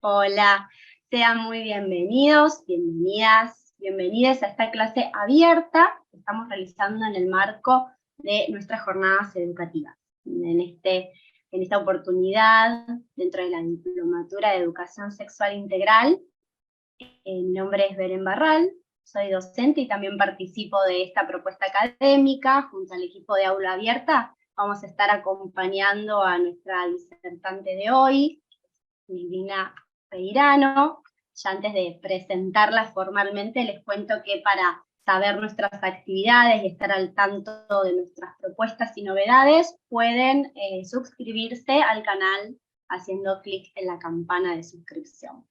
Hola, sean muy bienvenidos, bienvenidas, bienvenidas a esta clase abierta que estamos realizando en el marco de nuestras jornadas educativas. En esta oportunidad, dentro de la Diplomatura de Educación Sexual Integral, mi nombre es Belén Barral, soy docente y también participo de esta propuesta académica junto al equipo de Aula Abierta. Vamos a estar acompañando a nuestra disertante de hoy, Silvina Peirano. Ya antes de presentarla formalmente, les cuento que para saber nuestras actividades y estar al tanto de nuestras propuestas y novedades, pueden suscribirse al canal haciendo clic en la campana de suscripción.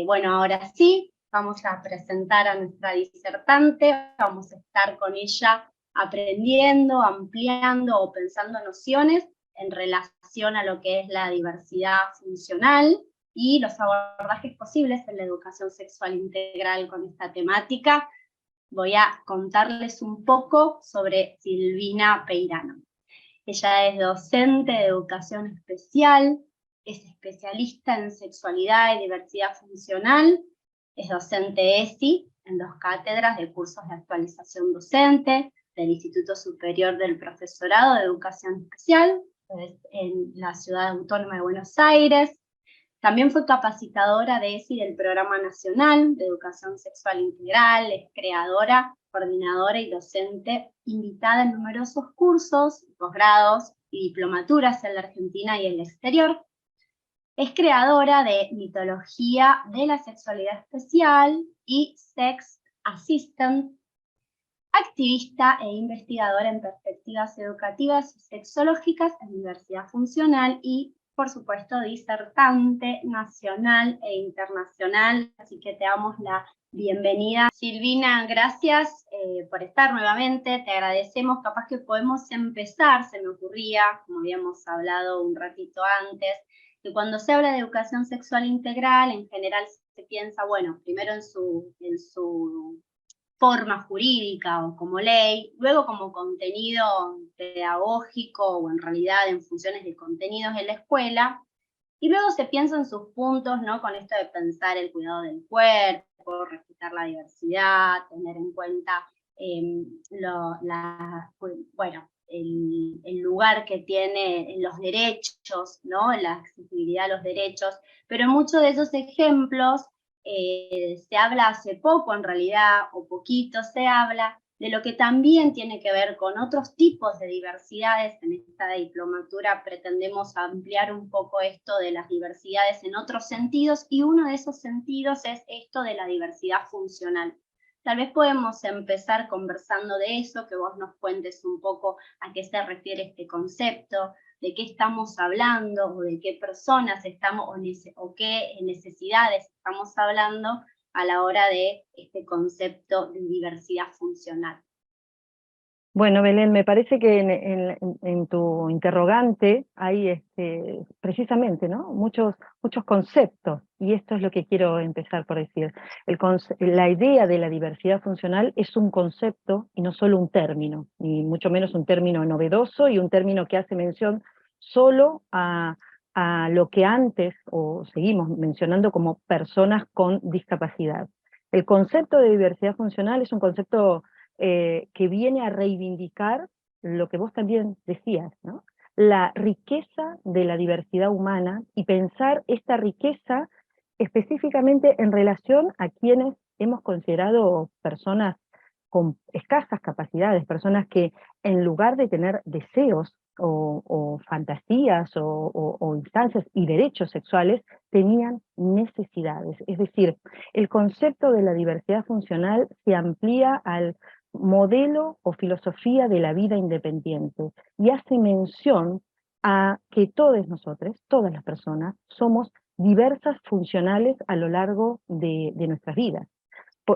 Bueno, ahora sí, vamos a presentar a nuestra disertante, vamos a estar con ella aprendiendo, ampliando o pensando nociones en relación a lo que es la diversidad funcional y los abordajes posibles en la educación sexual integral con esta temática. Voy a contarles un poco sobre Silvina Peirano. Ella es docente de educación especial, es especialista en sexualidad y diversidad funcional, es docente ESI en 2 cátedras de cursos de actualización docente del Instituto Superior del Profesorado de Educación Especial en la Ciudad Autónoma de Buenos Aires. También fue capacitadora de ESI del Programa Nacional de Educación Sexual Integral, es creadora, coordinadora y docente invitada en numerosos cursos, posgrados y diplomaturas en la Argentina y en el exterior. Es creadora de Mitología de la Sexualidad Especial y Sex Assistant, activista e investigadora en perspectivas educativas y sexológicas en diversidad funcional y, por supuesto, disertante nacional e internacional. Así que te damos la bienvenida. Silvina, gracias por estar nuevamente, te agradecemos. Capaz que podemos empezar, se me ocurría, como habíamos hablado un ratito antes, que cuando se habla de educación sexual integral, en general se piensa, bueno, primero en su forma jurídica o como ley, luego como contenido pedagógico o en realidad en funciones de contenidos en la escuela, y luego se piensa en sus puntos, ¿no? Con esto de pensar el cuidado del cuerpo, respetar la diversidad, tener en cuenta bueno, el lugar que tiene en los derechos, ¿no? La accesibilidad a los derechos, pero en muchos de esos ejemplos se habla hace poco, en realidad, o poquito se habla, de lo que también tiene que ver con otros tipos de diversidades. En esta diplomatura pretendemos ampliar un poco esto de las diversidades en otros sentidos, y uno de esos sentidos es esto de la diversidad funcional. Tal vez podemos empezar conversando de eso, que vos nos cuentes un poco a qué se refiere este concepto, de qué estamos hablando, o de qué personas estamos, o qué necesidades estamos hablando a la hora de este concepto de diversidad funcional. Bueno, Belén, me parece que en tu interrogante hay precisamente, ¿no? muchos conceptos, y esto es lo que quiero empezar por decir. La idea de la diversidad funcional es un concepto y no solo un término, ni mucho menos un término novedoso y un término que hace mención solo a lo que antes, o seguimos mencionando como personas con discapacidad. El concepto de diversidad funcional es un concepto que viene a reivindicar lo que vos también decías, ¿no? La riqueza de la diversidad humana, y pensar esta riqueza específicamente en relación a quienes hemos considerado personas con escasas capacidades, personas que en lugar de tener deseos o fantasías o instancias y derechos sexuales, tenían necesidades. Es decir, el concepto de la diversidad funcional se amplía al modelo o filosofía de la vida independiente, y hace mención a que todos nosotros, todas las personas, somos diversas funcionales a lo largo de nuestras vidas.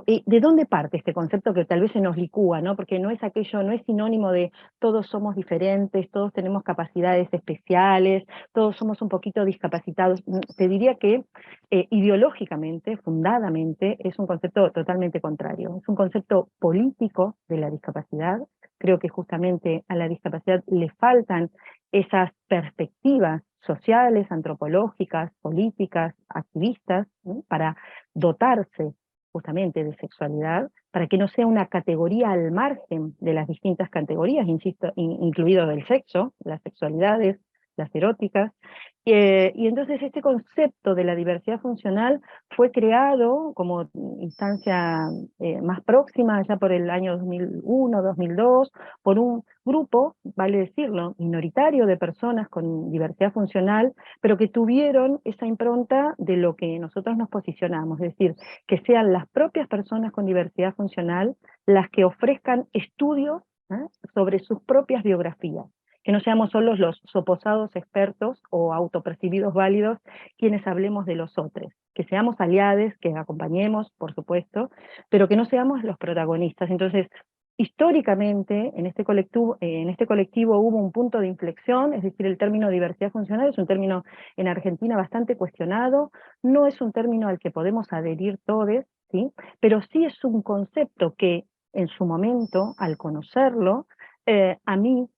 ¿De dónde parte este concepto que tal vez se nos licúa, ¿no? Porque no es aquello, no es sinónimo de todos somos diferentes, todos tenemos capacidades especiales, todos somos un poquito discapacitados? Te diría que ideológicamente, fundadamente, es un concepto totalmente contrario. Es un concepto político de la discapacidad. Creo que justamente a la discapacidad le faltan esas perspectivas sociales, antropológicas, políticas, activistas, ¿no? Para dotarse justamente de sexualidad, para que no sea una categoría al margen de las distintas categorías, insisto, incluido del sexo, las sexualidades, las eróticas. Y entonces este concepto de la diversidad funcional fue creado como instancia más próxima, ya por el año 2001, 2002, por un grupo, vale decirlo, minoritario de personas con diversidad funcional, pero que tuvieron esa impronta de lo que nosotros nos posicionamos, es decir, que sean las propias personas con diversidad funcional las que ofrezcan estudios, ¿eh? Sobre sus propias biografías, que no seamos solos los soposados expertos o autopercibidos válidos quienes hablemos de los otros, que seamos aliados, que acompañemos, por supuesto, pero que no seamos los protagonistas. Entonces, históricamente, en este colectivo hubo un punto de inflexión, es decir, el término diversidad funcional es un término en Argentina bastante cuestionado, no es un término al que podemos adherir todos, ¿sí? Pero sí es un concepto que en su momento, al conocerlo, a mí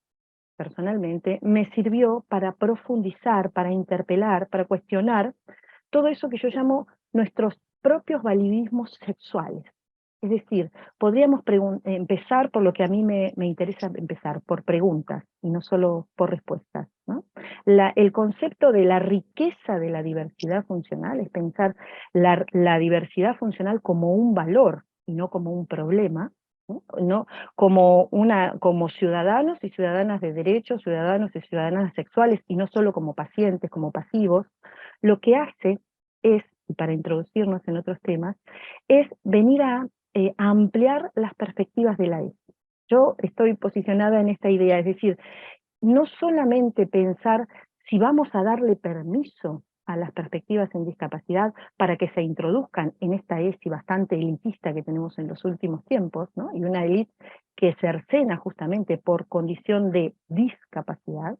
personalmente me sirvió para profundizar, para interpelar, para cuestionar todo eso que yo llamo nuestros propios validismos sexuales. Es decir, podríamos empezar por lo que a mí me interesa empezar, por preguntas y no solo por respuestas, ¿no? El concepto de la riqueza de la diversidad funcional es pensar la diversidad funcional como un valor y no como un problema, ¿no? No, como ciudadanos y ciudadanas de derechos, ciudadanos y ciudadanas sexuales, y no solo como pacientes, como pasivos. Lo que hace es, y para introducirnos en otros temas, es venir a ampliar las perspectivas de la ESI. Yo estoy posicionada en esta idea, es decir, no solamente pensar si vamos a darle permiso a las perspectivas en discapacidad para que se introduzcan en esta ESI bastante elitista que tenemos en los últimos tiempos, ¿no? Y una élite que cercena justamente por condición de discapacidad.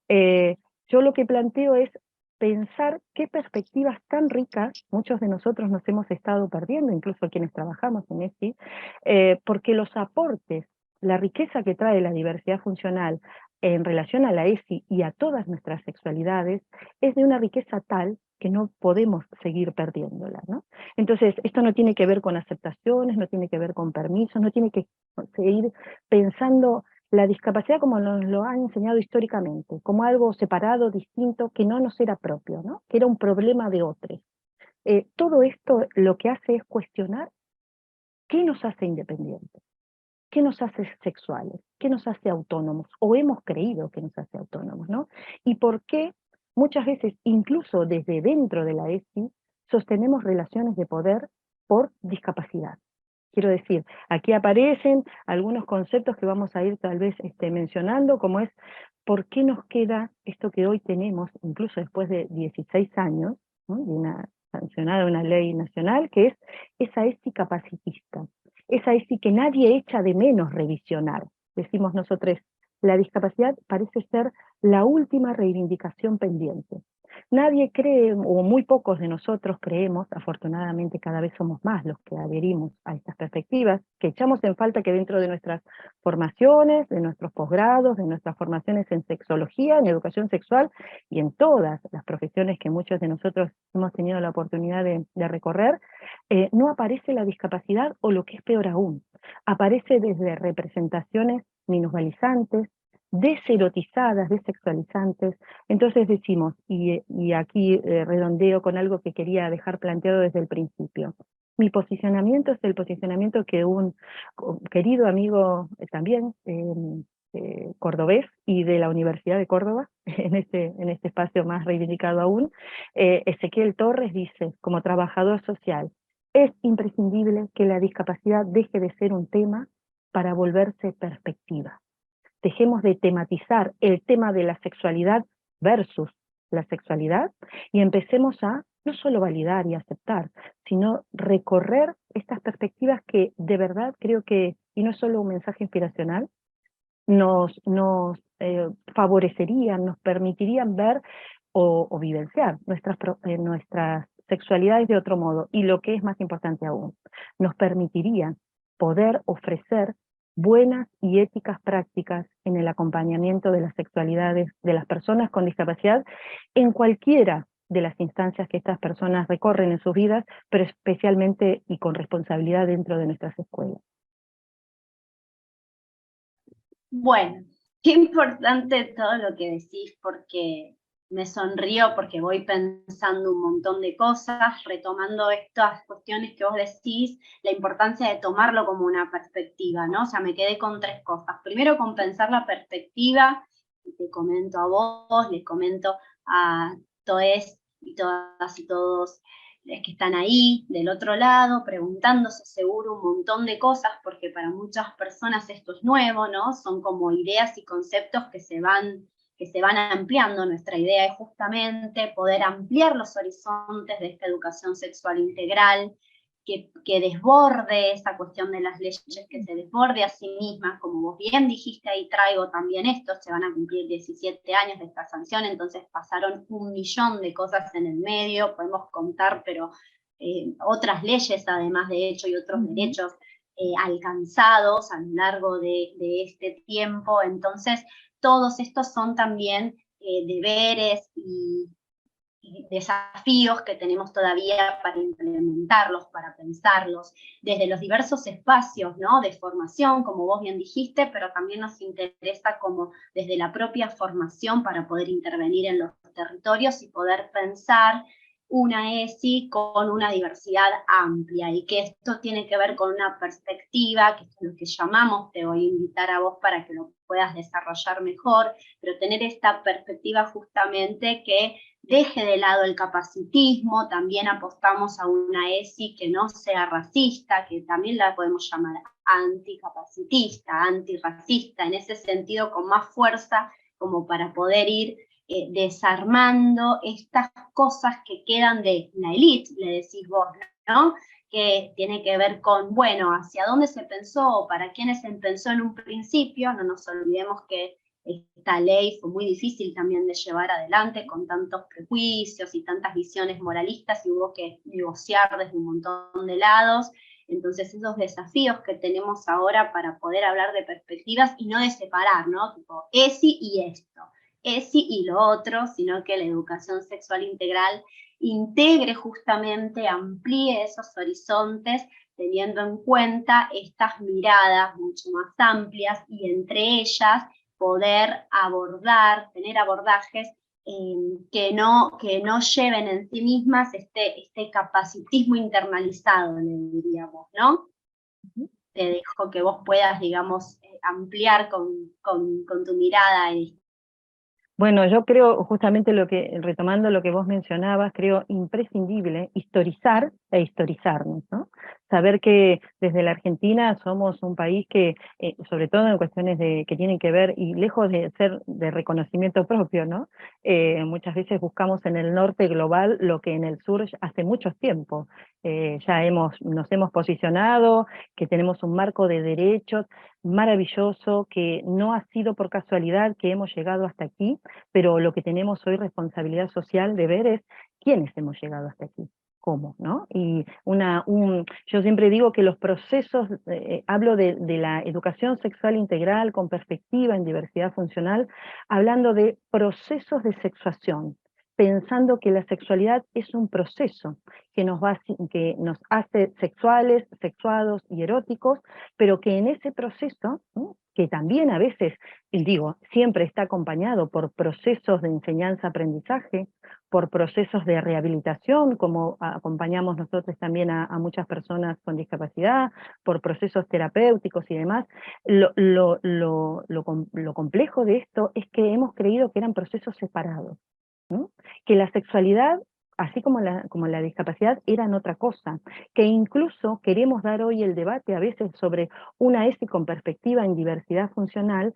Yo lo que planteo es pensar qué perspectivas tan ricas muchos de nosotros nos hemos estado perdiendo, incluso quienes trabajamos en ESI, porque los aportes, la riqueza que trae la diversidad funcional en relación a la ESI y a todas nuestras sexualidades, es de una riqueza tal que no podemos seguir perdiéndola, ¿no? Entonces, esto no tiene que ver con aceptaciones, no tiene que ver con permisos, no tiene que seguir pensando la discapacidad como nos lo han enseñado históricamente, como algo separado, distinto, que no nos era propio, ¿no? Que era un problema de otros. Todo esto lo que hace es cuestionar qué nos hace independientes, qué nos hace sexuales, qué nos hace autónomos, o hemos creído que nos hace autónomos, ¿no? Y por qué muchas veces, incluso desde dentro de la ESI, sostenemos relaciones de poder por discapacidad. Quiero decir, aquí aparecen algunos conceptos que vamos a ir tal vez mencionando, como es por qué nos queda esto que hoy tenemos, incluso después de 16 años, ¿no? De sancionada una ley nacional, que es esa ESI capacitista, esa ESI que nadie echa de menos revisionar. Decimos nosotros, la discapacidad parece ser la última reivindicación pendiente. Nadie cree, o muy pocos de nosotros creemos, afortunadamente cada vez somos más los que adherimos a estas perspectivas, que echamos en falta que dentro de nuestras formaciones, de nuestros posgrados, de nuestras formaciones en sexología, en educación sexual y en todas las profesiones que muchos de nosotros hemos tenido la oportunidad de recorrer, no aparece la discapacidad, o lo que es peor aún, aparece desde representaciones minusvalizantes, deserotizadas, desexualizantes. Entonces decimos, y aquí redondeo con algo que quería dejar planteado desde el principio, mi posicionamiento es el posicionamiento que un querido amigo también, cordobés y de la Universidad de Córdoba, en este espacio más reivindicado aún, Ezequiel Torres dice, como trabajador social, es imprescindible que la discapacidad deje de ser un tema para volverse perspectiva. Dejemos de tematizar el tema de la sexualidad versus la sexualidad y empecemos a no solo validar y aceptar, sino recorrer estas perspectivas que de verdad creo que, y no es solo un mensaje inspiracional, nos favorecerían, nos permitirían ver o vivenciar nuestras sexualidades de otro modo, y lo que es más importante aún, nos permitirían poder ofrecer buenas y éticas prácticas en el acompañamiento de las sexualidades de las personas con discapacidad en cualquiera de las instancias que estas personas recorren en sus vidas, pero especialmente y con responsabilidad dentro de nuestras escuelas. Bueno, qué importante todo lo que decís, porque me sonrío porque voy pensando un montón de cosas, retomando estas cuestiones que vos decís, la importancia de tomarlo como una perspectiva, ¿no? O sea, me quedé con tres cosas. Primero, con pensar la perspectiva, y te comento a vos, les comento a todos y todas y todos que están ahí, del otro lado, preguntándose seguro un montón de cosas, porque para muchas personas esto es nuevo, ¿no? Son como ideas y conceptos que se van ampliando. Nuestra idea es justamente poder ampliar los horizontes de esta educación sexual integral, que desborde esa cuestión de las leyes, que se desborde a sí misma, como vos bien dijiste, ahí traigo también esto, se van a cumplir 17 años de esta sanción, entonces pasaron 1.000.000 de cosas en el medio, podemos contar, pero otras leyes además de hecho y otros derechos alcanzados a lo largo de este tiempo, entonces todos estos son también deberes y desafíos que tenemos todavía para implementarlos, para pensarlos, desde los diversos espacios, ¿no?, de formación, como vos bien dijiste, pero también nos interesa como desde la propia formación para poder intervenir en los territorios y poder pensar una ESI con una diversidad amplia, y que esto tiene que ver con una perspectiva, que es lo que llamamos, te voy a invitar a vos para que lo puedas desarrollar mejor, pero tener esta perspectiva justamente que deje de lado el capacitismo. También apostamos a una ESI que no sea racista, que también la podemos llamar anticapacitista, antirracista, en ese sentido con más fuerza, como para poder ir desarmando estas cosas que quedan de la élite, le decís vos, ¿no?, que tiene que ver con, bueno, hacia dónde se pensó o para quiénes se pensó en un principio. No nos olvidemos que esta ley fue muy difícil también de llevar adelante, con tantos prejuicios y tantas visiones moralistas, y hubo que negociar desde un montón de lados. Entonces esos desafíos que tenemos ahora para poder hablar de perspectivas y no de separar, ¿no?, tipo ESI y esto, ESI y lo otro, sino que la educación sexual integral integre justamente, amplíe esos horizontes, teniendo en cuenta estas miradas mucho más amplias, y entre ellas poder abordar, tener abordajes que no lleven en sí mismas este capacitismo internalizado, le diríamos, ¿no? Te dejo que vos puedas, digamos, ampliar con tu mirada ahí. Bueno, yo creo justamente retomando lo que vos mencionabas, creo imprescindible historizar e historizarnos, ¿no? Saber que desde la Argentina somos un país que, sobre todo en cuestiones que tienen que ver, y lejos de ser de reconocimiento propio, ¿no?, muchas veces buscamos en el norte global lo que en el sur hace mucho tiempo. Nos hemos posicionado, que tenemos un marco de derechos maravilloso, que no ha sido por casualidad que hemos llegado hasta aquí, pero lo que tenemos hoy responsabilidad social de ver es quiénes hemos llegado hasta aquí, cómo, ¿no? Y yo siempre digo que los procesos, hablo de la educación sexual integral con perspectiva en diversidad funcional, hablando de procesos de sexuación, pensando que la sexualidad es un proceso que que nos hace sexuales, sexuados y eróticos, pero que en ese proceso, ¿no?, que también a veces, digo, siempre está acompañado por procesos de enseñanza-aprendizaje, por procesos de rehabilitación, como acompañamos nosotros también a muchas personas con discapacidad, por procesos terapéuticos y demás. Lo complejo de esto es que hemos creído que eran procesos separados, ¿no?, que la sexualidad, así como la discapacidad, eran otra cosa, que incluso queremos dar hoy el debate a veces sobre una ESI con perspectiva en diversidad funcional,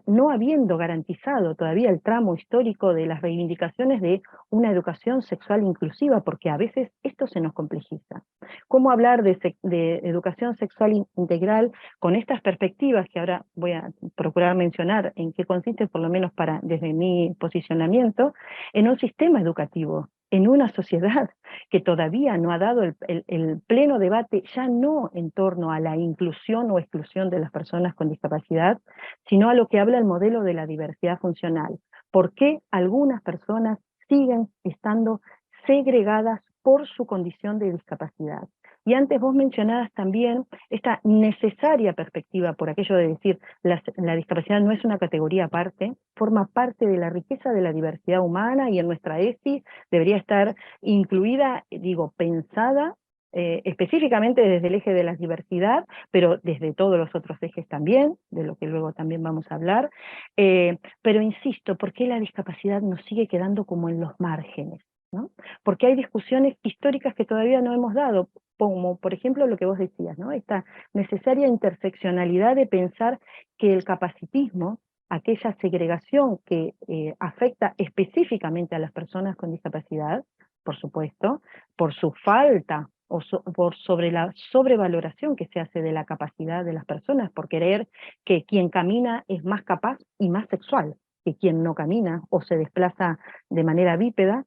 no habiendo garantizado todavía el tramo histórico de las reivindicaciones de una educación sexual inclusiva, porque a veces esto se nos complejiza. ¿Cómo hablar de educación sexual integral con estas perspectivas, que ahora voy a procurar mencionar en qué consiste, por lo menos desde mi posicionamiento, en un sistema educativo en una sociedad que todavía no ha dado el pleno debate, ya no en torno a la inclusión o exclusión de las personas con discapacidad, sino a lo que habla el modelo de la diversidad funcional. ¿Por qué algunas personas siguen estando segregadas por su condición de discapacidad? Y antes vos mencionabas también esta necesaria perspectiva, por aquello de decir, la discapacidad no es una categoría aparte, forma parte de la riqueza de la diversidad humana, y en nuestra ESI debería estar incluida, digo, pensada específicamente desde el eje de la diversidad, pero desde todos los otros ejes también, de lo que luego también vamos a hablar. Pero insisto, ¿por qué la discapacidad nos sigue quedando como en los márgenes? ¿No? Porque hay discusiones históricas que todavía no hemos dado, como por ejemplo lo que vos decías, ¿no? Esta necesaria interseccionalidad de pensar que el capacitismo, aquella segregación que afecta específicamente a las personas con discapacidad, por supuesto, por su falta o por sobre la sobrevaloración que se hace de la capacidad de las personas, por creer que quien camina es más capaz y más sexual que quien no camina o se desplaza de manera bípeda.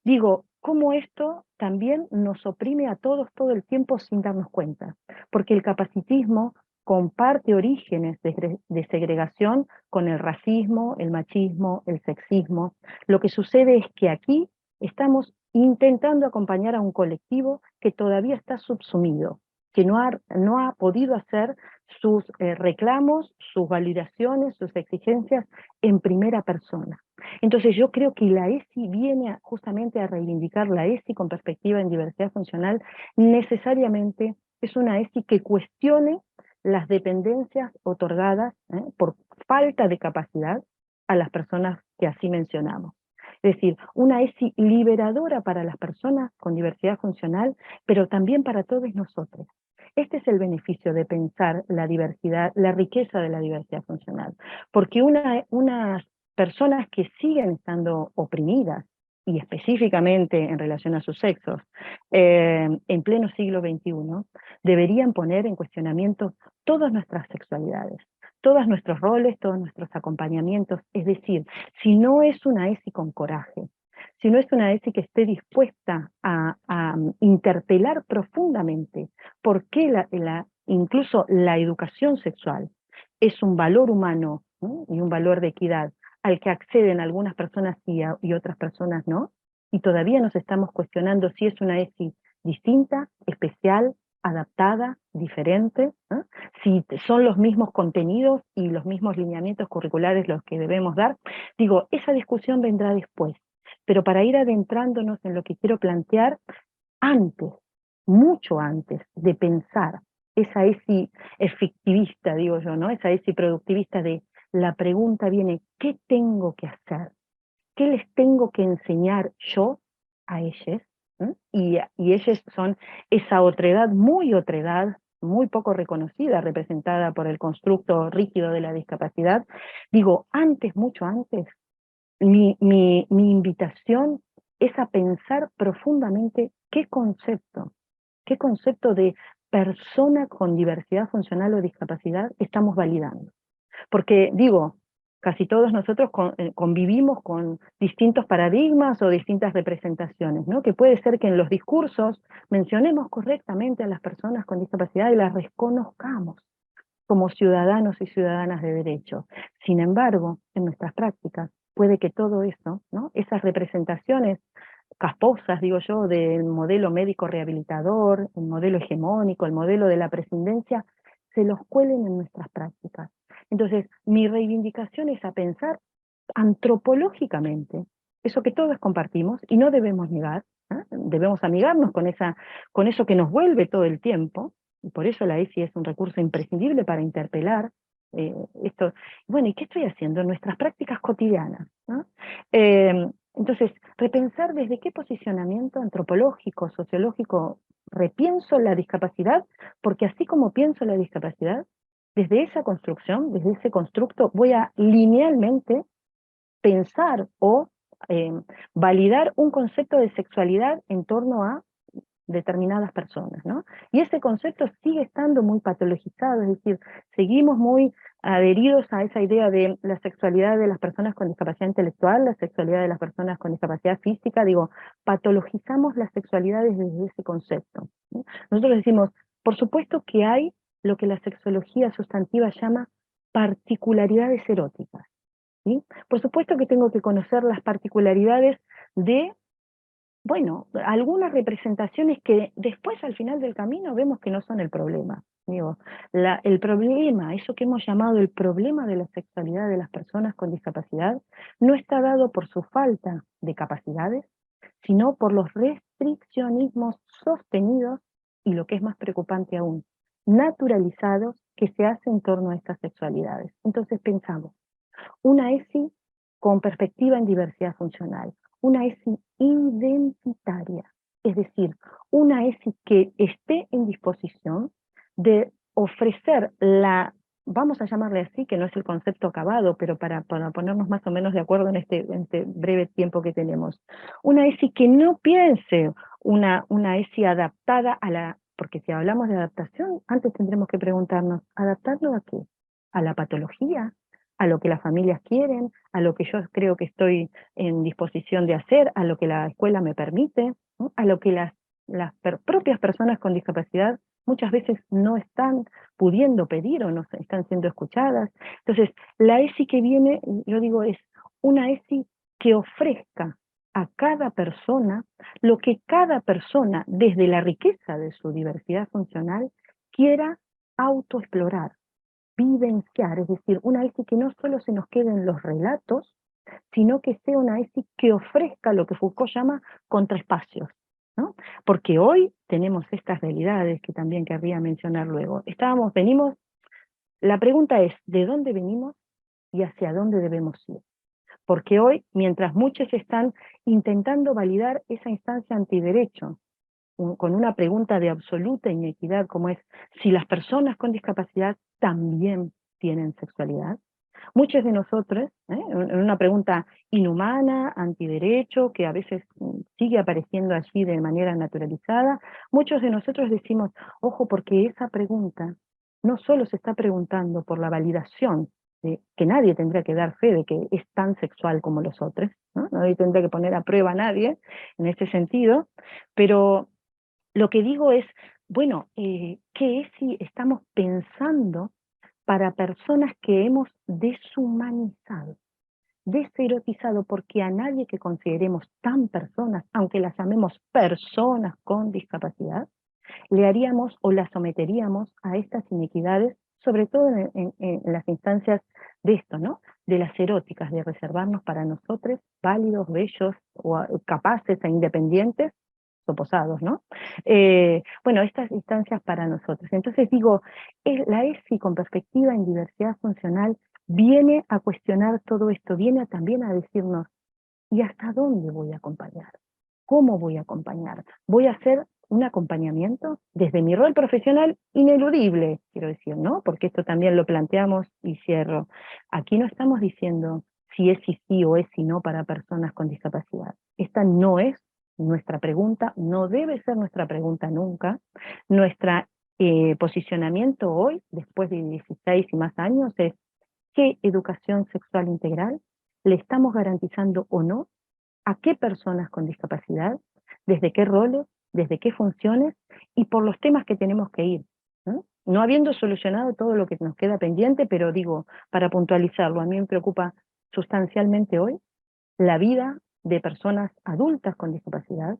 Digo, cómo esto también nos oprime a todos todo el tiempo sin darnos cuenta, porque el capacitismo comparte orígenes de segregación con el racismo, el machismo, el sexismo. Lo que sucede es que aquí estamos intentando acompañar a un colectivo que todavía está subsumido, que no ha podido hacer sus reclamos, sus validaciones, sus exigencias en primera persona. Entonces yo creo que la ESI viene justamente a reivindicar la ESI con perspectiva en diversidad funcional, necesariamente es una ESI que cuestione las dependencias otorgadas por falta de capacidad a las personas que así mencionamos. Es decir, una ESI liberadora para las personas con diversidad funcional, pero también para todos nosotros. Este es el beneficio de pensar la diversidad, la riqueza de la diversidad funcional, porque unas personas que siguen estando oprimidas, y específicamente en relación a sus sexos, en pleno siglo XXI, deberían poner en cuestionamiento todas nuestras sexualidades, todos nuestros roles, todos nuestros acompañamientos. Es decir, si no es una ESI con coraje, si no es una ESI que esté dispuesta a interpelar profundamente por qué incluso la educación sexual es un valor humano, ¿no? Y un valor de equidad al que acceden algunas personas y otras personas no, y todavía nos estamos cuestionando si es una ESI distinta, especial, adaptada, diferente, ¿no? Si son los mismos contenidos y los mismos lineamientos curriculares los que debemos dar. Digo, esa discusión vendrá después, pero para ir adentrándonos en lo que quiero plantear, antes, mucho antes de pensar esa ESI efectivista, digo yo, ¿no? Esa ESI productivista de la pregunta viene, ¿qué tengo que hacer? ¿Qué les tengo que enseñar yo a ellos? Y ellos son esa otredad, muy poco reconocida, representada por el constructo rígido de la discapacidad. Digo, antes, mucho antes, mi invitación es a pensar profundamente qué concepto de persona con diversidad funcional o discapacidad estamos validando. Porque digo, casi todos nosotros convivimos con distintos paradigmas o distintas representaciones, ¿no? Que puede ser que en los discursos mencionemos correctamente a las personas con discapacidad y las reconozcamos como ciudadanos y ciudadanas de derecho. Sin embargo, en nuestras prácticas puede que todo eso, ¿no? Esas representaciones casposas, digo yo, del modelo médico rehabilitador, el modelo hegemónico, el modelo de la prescindencia, se los cuelen en nuestras prácticas. Entonces, mi reivindicación es a pensar antropológicamente, eso que todos compartimos y no debemos negar, debemos amigarnos con eso que nos vuelve todo el tiempo, y por eso la ESI es un recurso imprescindible para interpelar esto. Bueno, ¿y qué estoy haciendo en nuestras prácticas cotidianas? ¿No? Entonces, repensar desde qué posicionamiento antropológico, sociológico, repienso la discapacidad, porque así como pienso la discapacidad, desde esa construcción, desde ese constructo, voy a linealmente pensar o validar un concepto de sexualidad en torno a determinadas personas, ¿no? Y ese concepto sigue estando muy patologizado, es decir, seguimos muy adheridos a esa idea de la sexualidad de las personas con discapacidad intelectual, la sexualidad de las personas con discapacidad física, digo, patologizamos las sexualidades desde ese concepto, ¿sí? Nosotros decimos, por supuesto que hay lo que la sexología sustantiva llama particularidades eróticas, ¿sí? Por supuesto que tengo que conocer las particularidades de, bueno, algunas representaciones que después al final del camino vemos que no son el problema. Digo, el problema, eso que hemos llamado el problema de la sexualidad de las personas con discapacidad, no está dado por su falta de capacidades, sino por los restriccionismos sostenidos y, lo que es más preocupante aún, naturalizados, que se hacen en torno a estas sexualidades. Entonces pensamos, una ESI con perspectiva en diversidad funcional, una ESI identitaria, es decir, una ESI que esté en disposición de ofrecer la, vamos a llamarle así, que no es el concepto acabado, pero para ponernos más o menos de acuerdo en este breve tiempo que tenemos, una ESI que no piense una ESI adaptada a la, porque si hablamos de adaptación, antes tendremos que preguntarnos, ¿adaptarlo a qué? ¿A la patología? ¿A lo que las familias quieren? ¿A lo que yo creo que estoy en disposición de hacer? ¿A lo que la escuela me permite? ¿No? ¿A lo que propias personas con discapacidad muchas veces no están pudiendo pedir o no están siendo escuchadas? Entonces, la ESI que viene, yo digo, es una ESI que ofrezca a cada persona lo que cada persona, desde la riqueza de su diversidad funcional, quiera autoexplorar, vivenciar, es decir, una ESI que no solo se nos queden los relatos, sino que sea una ESI que ofrezca lo que Foucault llama contraespacios, ¿no? Porque hoy tenemos estas realidades que también querría mencionar luego. Venimos, la pregunta es, ¿de dónde venimos y hacia dónde debemos ir? Porque hoy, mientras muchos están intentando validar esa instancia antiderecho, con una pregunta de absoluta inequidad como es si las personas con discapacidad también tienen sexualidad. Muchos de nosotros, en una pregunta inhumana, antiderecho, que a veces sigue apareciendo allí de manera naturalizada, muchos de nosotros decimos, ojo, porque esa pregunta no solo se está preguntando por la validación de que nadie tendría que dar fe de que es tan sexual como los otros, ¿no? Nadie tendría que poner a prueba a nadie en este sentido, pero lo que digo es, bueno, ¿qué es si estamos pensando para personas que hemos deshumanizado, deserotizado, porque a nadie que consideremos tan personas, aunque las llamemos personas con discapacidad, le haríamos o las someteríamos a estas inequidades, sobre todo en las instancias de esto, ¿no? De las eróticas, de reservarnos para nosotros, válidos, bellos, o capaces e independientes, oposados, ¿no? Bueno, estas instancias para nosotros. Entonces digo, la ESI con perspectiva en diversidad funcional viene a cuestionar todo esto, viene también a decirnos, ¿y hasta dónde voy a acompañar? ¿Cómo voy a acompañar? ¿Voy a hacer un acompañamiento desde mi rol profesional ineludible, quiero decir, ¿no? Porque esto también lo planteamos y cierro. Aquí no estamos diciendo si es sí o es si no para personas con discapacidad. Esta no es nuestra pregunta, no debe ser nuestra pregunta nunca. Nuestro posicionamiento hoy, después de 16 y más años, es ¿qué educación sexual integral le estamos garantizando o no a qué personas con discapacidad, desde qué roles, desde qué funciones y por los temas que tenemos que ir, ¿no? No habiendo solucionado todo lo que nos queda pendiente, pero digo, para puntualizarlo, a mí me preocupa sustancialmente hoy la vida de personas adultas con discapacidad,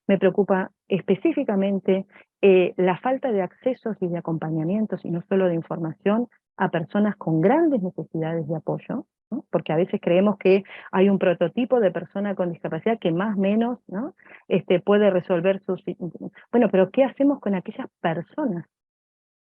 me preocupa específicamente la falta de accesos y de acompañamientos, y no solo de información, a personas con grandes necesidades de apoyo, ¿no? Porque a veces creemos que hay un prototipo de persona con discapacidad que más o menos, ¿no? Puede resolver sus... Bueno, pero ¿qué hacemos con aquellas personas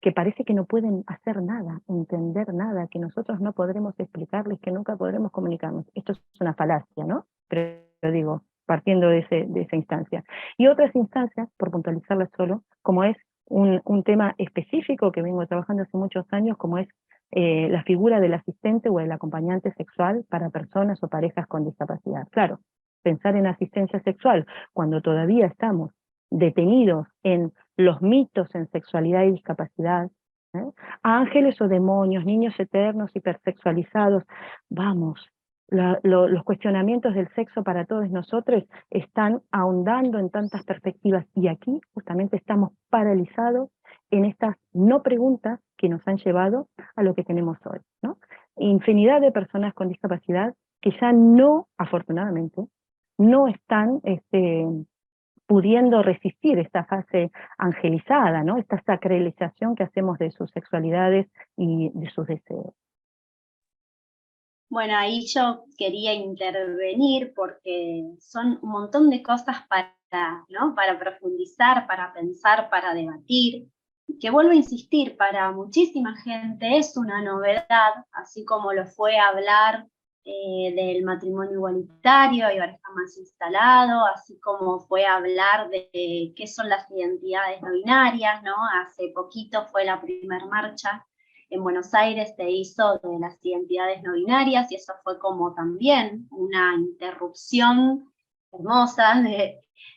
que parece que no pueden hacer nada, entender nada, que nosotros no podremos explicarles, que nunca podremos comunicarnos? Esto es una falacia, ¿no? Pero digo, partiendo de esa instancia. Y otras instancias, por puntualizarlas solo, como es un tema específico que vengo trabajando hace muchos años, como es la figura del asistente o el acompañante sexual para personas o parejas con discapacidad. Claro, pensar en asistencia sexual cuando todavía estamos detenidos en los mitos en sexualidad y discapacidad, ¿eh? Ángeles o demonios, niños eternos, hipersexualizados. Vamos, los cuestionamientos del sexo para todos nosotros están ahondando en tantas perspectivas, y aquí justamente estamos paralizados en estas no preguntas que nos han llevado a lo que tenemos hoy, ¿no? Infinidad de personas con discapacidad que ya no, afortunadamente, no están pudiendo resistir esta fase angelizada, ¿no? Esta sacralización que hacemos de sus sexualidades y de sus deseos. Bueno, ahí yo quería intervenir porque son un montón de cosas para, ¿no? Para profundizar, para pensar, para debatir. Que vuelvo a insistir, para muchísima gente es una novedad, así como lo fue hablar del matrimonio igualitario y ahora está más instalado, así como fue hablar de qué son las identidades no binarias, ¿no? Hace poquito fue la primera marcha en Buenos Aires, se hizo de las identidades no binarias, y eso fue como también una interrupción hermosa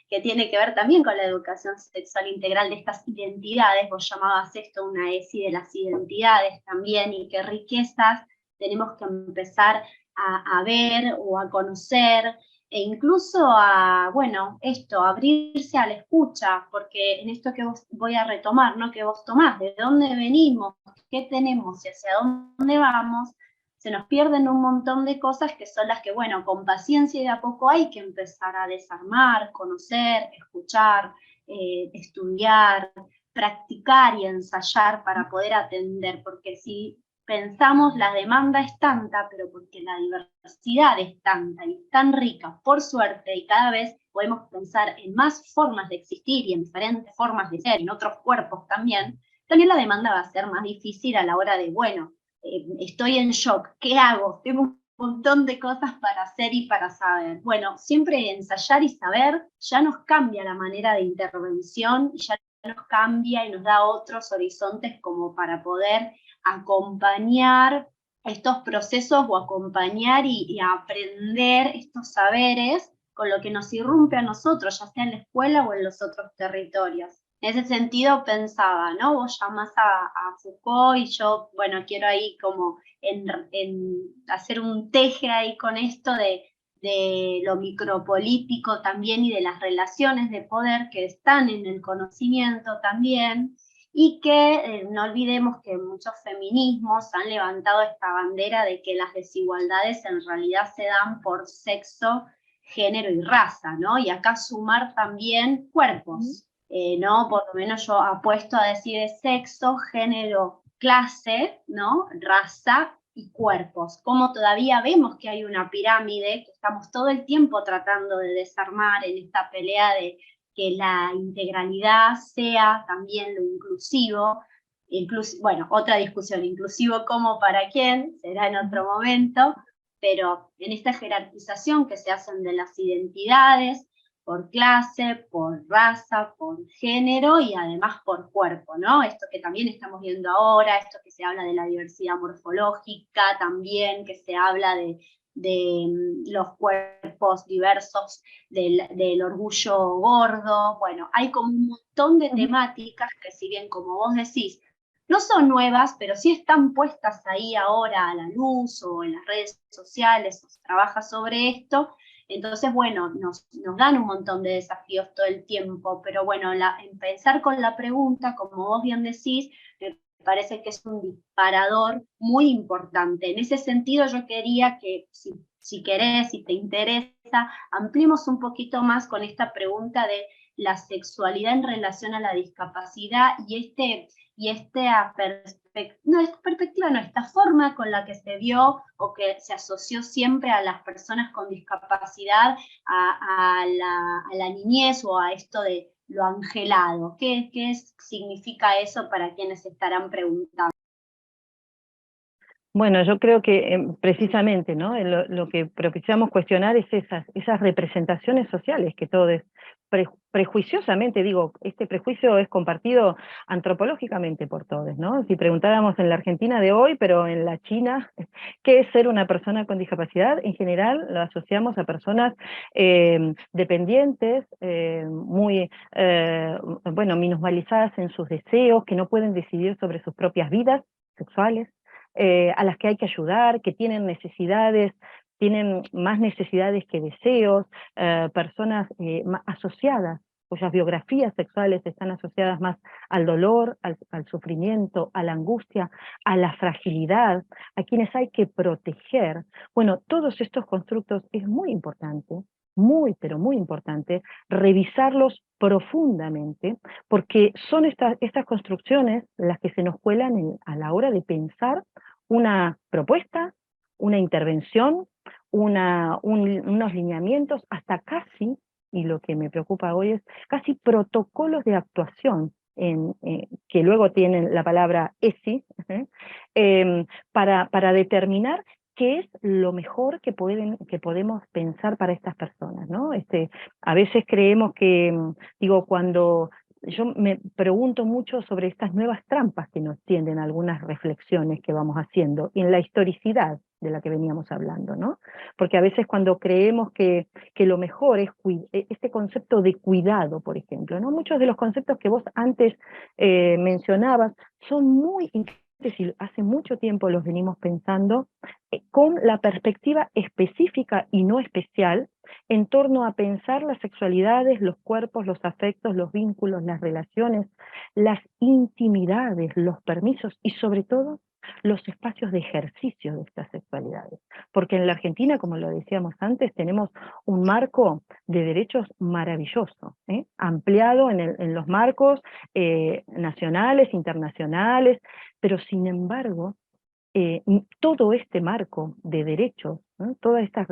que tiene que ver también con la educación sexual integral de estas identidades. Vos llamabas esto una ESI de las identidades también, y qué riquezas tenemos que empezar a ver o a conocer, e incluso a, bueno, esto, abrirse a la escucha, porque en esto que voy a retomar, ¿no? Que vos tomás, de dónde venimos, qué tenemos y hacia dónde vamos, se nos pierden un montón de cosas que son las que, bueno, con paciencia y de a poco hay que empezar a desarmar, conocer, escuchar, estudiar, practicar y ensayar para poder atender, porque si pensamos la demanda es tanta, pero porque la diversidad es tanta y tan rica, por suerte, y cada vez podemos pensar en más formas de existir y en diferentes formas de ser, en otros cuerpos también la demanda va a ser más difícil a la hora de, bueno, estoy en shock, ¿qué hago? Tengo un montón de cosas para hacer y para saber. Bueno, siempre ensayar y saber ya nos cambia la manera de intervención, y ya nos cambia y nos da otros horizontes como para poder acompañar estos procesos o acompañar y aprender estos saberes con lo que nos irrumpe a nosotros, ya sea en la escuela o en los otros territorios. En ese sentido pensaba, ¿no? Vos llamás a Foucault y yo, bueno, quiero ahí como en hacer un teje ahí con esto de lo micropolítico también y de las relaciones de poder que están en el conocimiento también, y que no olvidemos que muchos feminismos han levantado esta bandera de que las desigualdades en realidad se dan por sexo, género y raza, ¿no? Y acá sumar también cuerpos. ¿No? Por lo menos yo apuesto a decir sexo, género, clase, ¿no? Raza y cuerpos. Como todavía vemos que hay una pirámide que estamos todo el tiempo tratando de desarmar en esta pelea de que la integralidad sea también lo inclusivo. Bueno, otra discusión, inclusivo como para quién, será en otro momento, pero en esta jerarquización que se hacen de las identidades, por clase, por raza, por género y además por cuerpo, ¿no? Esto que también estamos viendo ahora, esto que se habla de la diversidad morfológica también, que se habla de los cuerpos diversos, del orgullo gordo. Bueno, hay como un montón de temáticas que, si bien, como vos decís, no son nuevas, pero sí están puestas ahí ahora a la luz o en las redes sociales, o se trabaja sobre esto. Entonces, bueno, nos dan un montón de desafíos todo el tiempo, pero bueno, empezar con la pregunta, como vos bien decís, me parece que es un disparador muy importante. En ese sentido, yo quería que, si querés, si te interesa, ampliemos un poquito más con esta pregunta de la sexualidad en relación a la discapacidad y esta perspectiva, no, esta forma con la que se vio o que se asoció siempre a las personas con discapacidad, a la niñez o a esto de lo angelado. ¿Qué significa eso para quienes estarán preguntando? Bueno, yo creo que precisamente, ¿no? Lo que propiciamos cuestionar es esas representaciones sociales que todos prejuiciosamente, digo, este prejuicio es compartido antropológicamente por todos, ¿no? Si preguntáramos en la Argentina de hoy, pero en la China, ¿qué es ser una persona con discapacidad? En general lo asociamos a personas dependientes, bueno, minusvalizadas en sus deseos, que no pueden decidir sobre sus propias vidas sexuales, a las que hay que ayudar, que tienen necesidades, tienen más necesidades que deseos, personas asociadas, cuyas biografías sexuales están asociadas más al dolor, al sufrimiento, a la angustia, a la fragilidad, a quienes hay que proteger. Bueno, todos estos constructos es muy importante, muy, pero muy importante, revisarlos profundamente, porque son estas construcciones las que se nos cuelan a la hora de pensar una propuesta, una intervención, unos lineamientos, hasta casi, y lo que me preocupa hoy es casi protocolos de actuación, que luego tienen la palabra ESI, para determinar qué es lo mejor que podemos pensar para estas personas, ¿no? A veces creemos que, digo, cuando yo me pregunto mucho sobre estas nuevas trampas que nos tienden algunas reflexiones que vamos haciendo en la historicidad de la que veníamos hablando, ¿no? Porque a veces cuando creemos que lo mejor es este concepto de cuidado, por ejemplo, ¿no? Muchos de los conceptos que vos antes mencionabas son muy interesantes y hace mucho tiempo los venimos pensando con la perspectiva específica y no especial en torno a pensar las sexualidades, los cuerpos, los afectos, los vínculos, las relaciones, las intimidades, los permisos y sobre todo los espacios de ejercicio de estas sexualidades. Porque en la Argentina, como lo decíamos antes, tenemos un marco de derechos maravilloso, ampliado en los marcos nacionales, internacionales, pero sin embargo, todo este marco de derechos, ¿no? Todas estas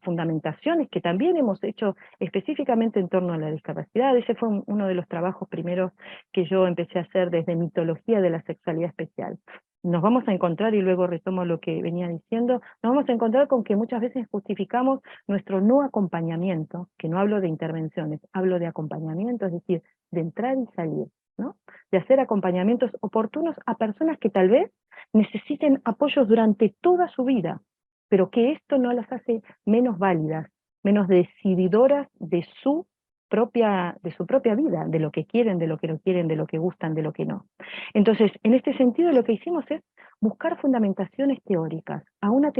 fundamentaciones que también hemos hecho específicamente en torno a la discapacidad, ese fue uno de los trabajos primeros que yo empecé a hacer desde mitología de la sexualidad especial. Nos vamos a encontrar, y luego retomo lo que venía diciendo, nos vamos a encontrar con que muchas veces justificamos nuestro no acompañamiento, que no hablo de intervenciones, hablo de acompañamiento, es decir, de entrar y salir, ¿no? De hacer acompañamientos oportunos a personas que tal vez necesiten apoyos durante toda su vida, pero que esto no las hace menos válidas, menos decididoras de su propia vida, de lo que quieren, de lo que no quieren, de lo que gustan, de lo que no. Entonces, en este sentido, lo que hicimos es buscar fundamentaciones teóricas a una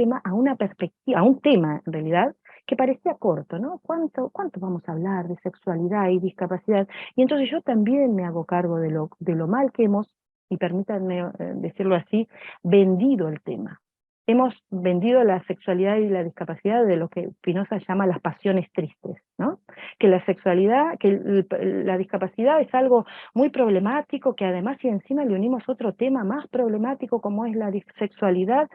perspectiva, a un tema, en realidad, que parecía corto, ¿no? ¿Cuánto vamos a hablar de sexualidad y discapacidad? Y entonces yo también me hago cargo de lo mal que hemos, y permítanme decirlo así, vendido el tema. Hemos vendido la sexualidad y la discapacidad de lo que Spinoza llama las pasiones tristes, ¿no? Que la sexualidad, que la discapacidad es algo muy problemático, que además si encima le unimos otro tema más problemático como es la sexualidad,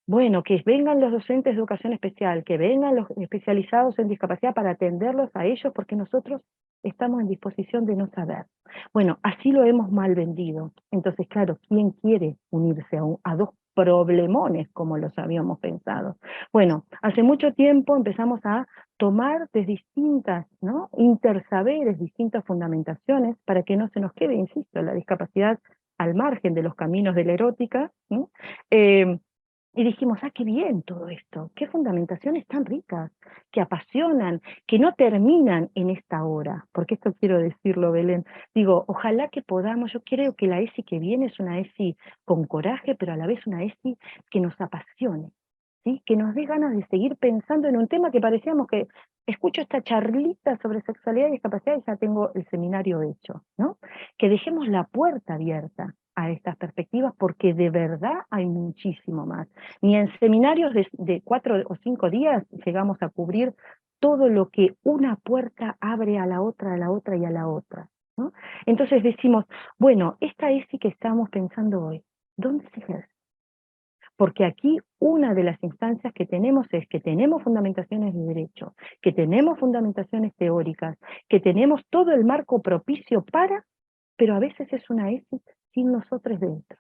bueno, que vengan los docentes de educación especial, que vengan los especializados en discapacidad para atenderlos a ellos, porque nosotros estamos en disposición de no saber. Bueno, así lo hemos mal vendido. Entonces, claro, ¿quién quiere unirse a dos problemones como los habíamos pensado? Bueno, hace mucho tiempo empezamos a tomar de distintas, ¿no?, intersaberes, distintas fundamentaciones, para que no se nos quede, insisto, la discapacidad al margen de los caminos de la erótica, ¿no? Y dijimos, qué bien todo esto, qué fundamentaciones tan ricas, que apasionan, que no terminan en esta hora, porque esto quiero decirlo, Belén. Digo, ojalá que podamos, yo creo que la ESI que viene es una ESI con coraje, pero a la vez una ESI que nos apasione, ¿sí? Que nos dé ganas de seguir pensando en un tema que parecíamos que, escucho esta charlita sobre sexualidad y discapacidad y ya tengo el seminario hecho, ¿no? Que dejemos la puerta abierta a estas perspectivas, porque de verdad hay muchísimo más. Ni en seminarios de 4 o 5 días llegamos a cubrir todo lo que una puerta abre a la otra, a la otra y a la otra, ¿no? Entonces decimos, bueno, esta ESI que estamos pensando hoy, ¿dónde se ejerce? Porque aquí una de las instancias que tenemos es que tenemos fundamentaciones de derecho, que tenemos fundamentaciones teóricas, que tenemos todo el marco propicio para, pero a veces es una ESI sin nosotros dentro.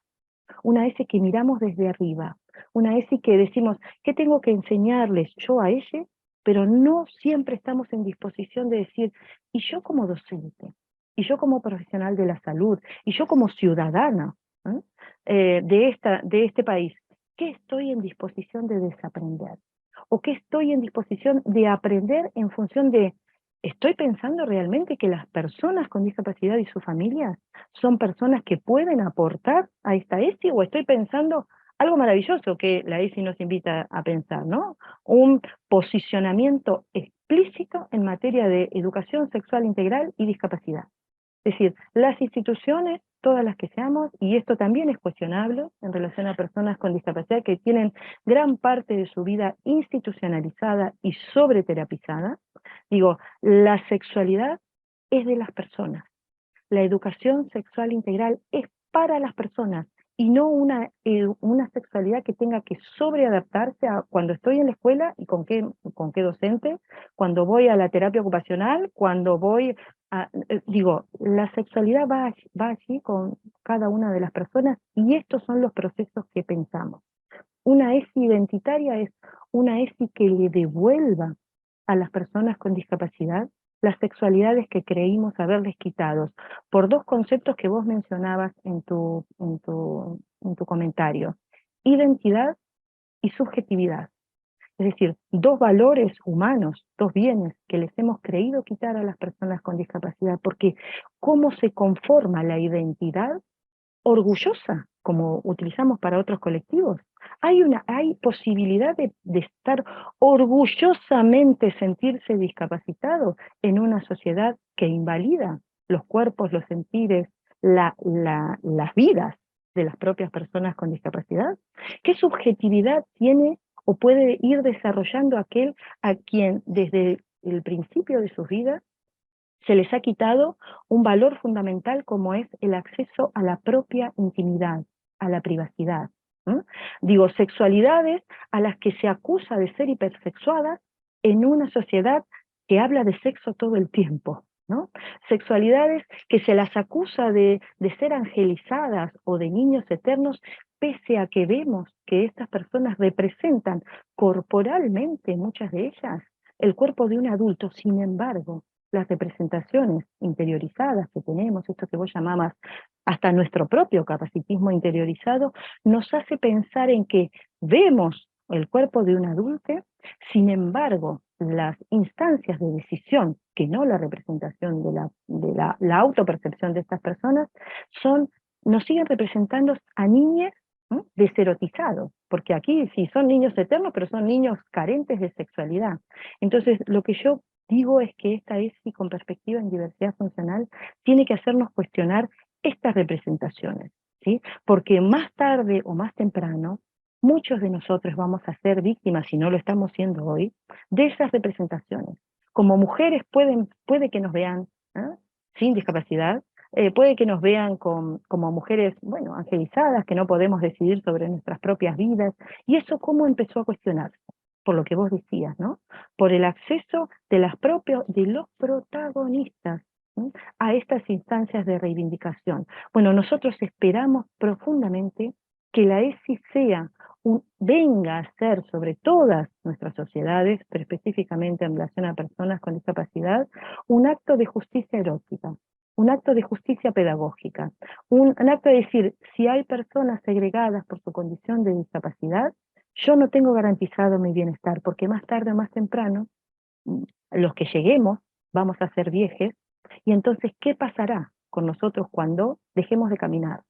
una ESI que miramos desde arriba, una ESI que decimos, ¿qué tengo que enseñarles yo a ella? Pero no siempre estamos en disposición de decir, y yo como docente, y yo como profesional de la salud, y yo como ciudadana, ¿eh? De este país, ¿qué estoy en disposición de desaprender? ¿O qué estoy en disposición de aprender en función de, estoy pensando realmente que las personas con discapacidad y sus familias son personas que pueden aportar a esta ESI, o estoy pensando algo maravilloso que la ESI nos invita a pensar, ¿no? Un posicionamiento explícito en materia de educación sexual integral y discapacidad. Es decir, las instituciones, todas las que seamos, y esto también es cuestionable en relación a personas con discapacidad que tienen gran parte de su vida institucionalizada y sobreterapizada, digo, la sexualidad es de las personas. La educación sexual integral es para las personas y no una sexualidad que tenga que sobreadaptarse a cuando estoy en la escuela y con qué docente, cuando voy a la terapia ocupacional, cuando voy a... digo, la sexualidad va allí con cada una de las personas y estos son los procesos que pensamos. Una ESI identitaria es una ESI que le devuelva a las personas con discapacidad las sexualidades que creímos haberles quitados, por dos conceptos que vos mencionabas en tu comentario: identidad y subjetividad. Es decir, dos valores humanos, dos bienes que les hemos creído quitar a las personas con discapacidad, porque ¿cómo se conforma la identidad orgullosa, como utilizamos para otros colectivos? Hay posibilidad de estar orgullosamente sentirse discapacitado en una sociedad que invalida los cuerpos, los sentires, las vidas de las propias personas con discapacidad. ¿Qué subjetividad tiene o puede ir desarrollando aquel a quien desde el principio de sus vidas se les ha quitado un valor fundamental como es el acceso a la propia intimidad, a la privacidad? Digo, sexualidades a las que se acusa de ser hipersexuadas en una sociedad que habla de sexo todo el tiempo, ¿no? Sexualidades que se las acusa de ser angelizadas o de niños eternos, pese a que vemos que estas personas representan corporalmente, muchas de ellas, el cuerpo de un adulto. Sin embargo, las representaciones interiorizadas que tenemos, esto que vos llamabas hasta nuestro propio capacitismo interiorizado, nos hace pensar en que vemos el cuerpo de un adulto, sin embargo, las instancias de decisión, que no la representación de la autopercepción de estas personas, nos siguen representando a niños deserotizados, porque aquí sí son niños eternos, pero son niños carentes de sexualidad. Entonces, lo que yo digo es que esta ESI con perspectiva en diversidad funcional tiene que hacernos cuestionar estas representaciones, ¿sí? Porque más tarde o más temprano, muchos de nosotros vamos a ser víctimas, si no lo estamos siendo hoy, de esas representaciones. Como mujeres puede que nos vean sin discapacidad, puede que nos vean como mujeres, bueno, angelizadas, que no podemos decidir sobre nuestras propias vidas, y eso cómo empezó a cuestionarse, por lo que vos decías, ¿no? Por el acceso de los protagonistas, ¿sí?, a estas instancias de reivindicación. Bueno, nosotros esperamos profundamente que la ESI venga a ser sobre todas nuestras sociedades, pero específicamente en relación a personas con discapacidad, un acto de justicia erótica, un acto de justicia pedagógica, un acto de decir, si hay personas segregadas por su condición de discapacidad, yo no tengo garantizado mi bienestar, porque más tarde o más temprano, los que lleguemos, vamos a ser viejes, y entonces, ¿qué pasará con nosotros cuando dejemos de caminar?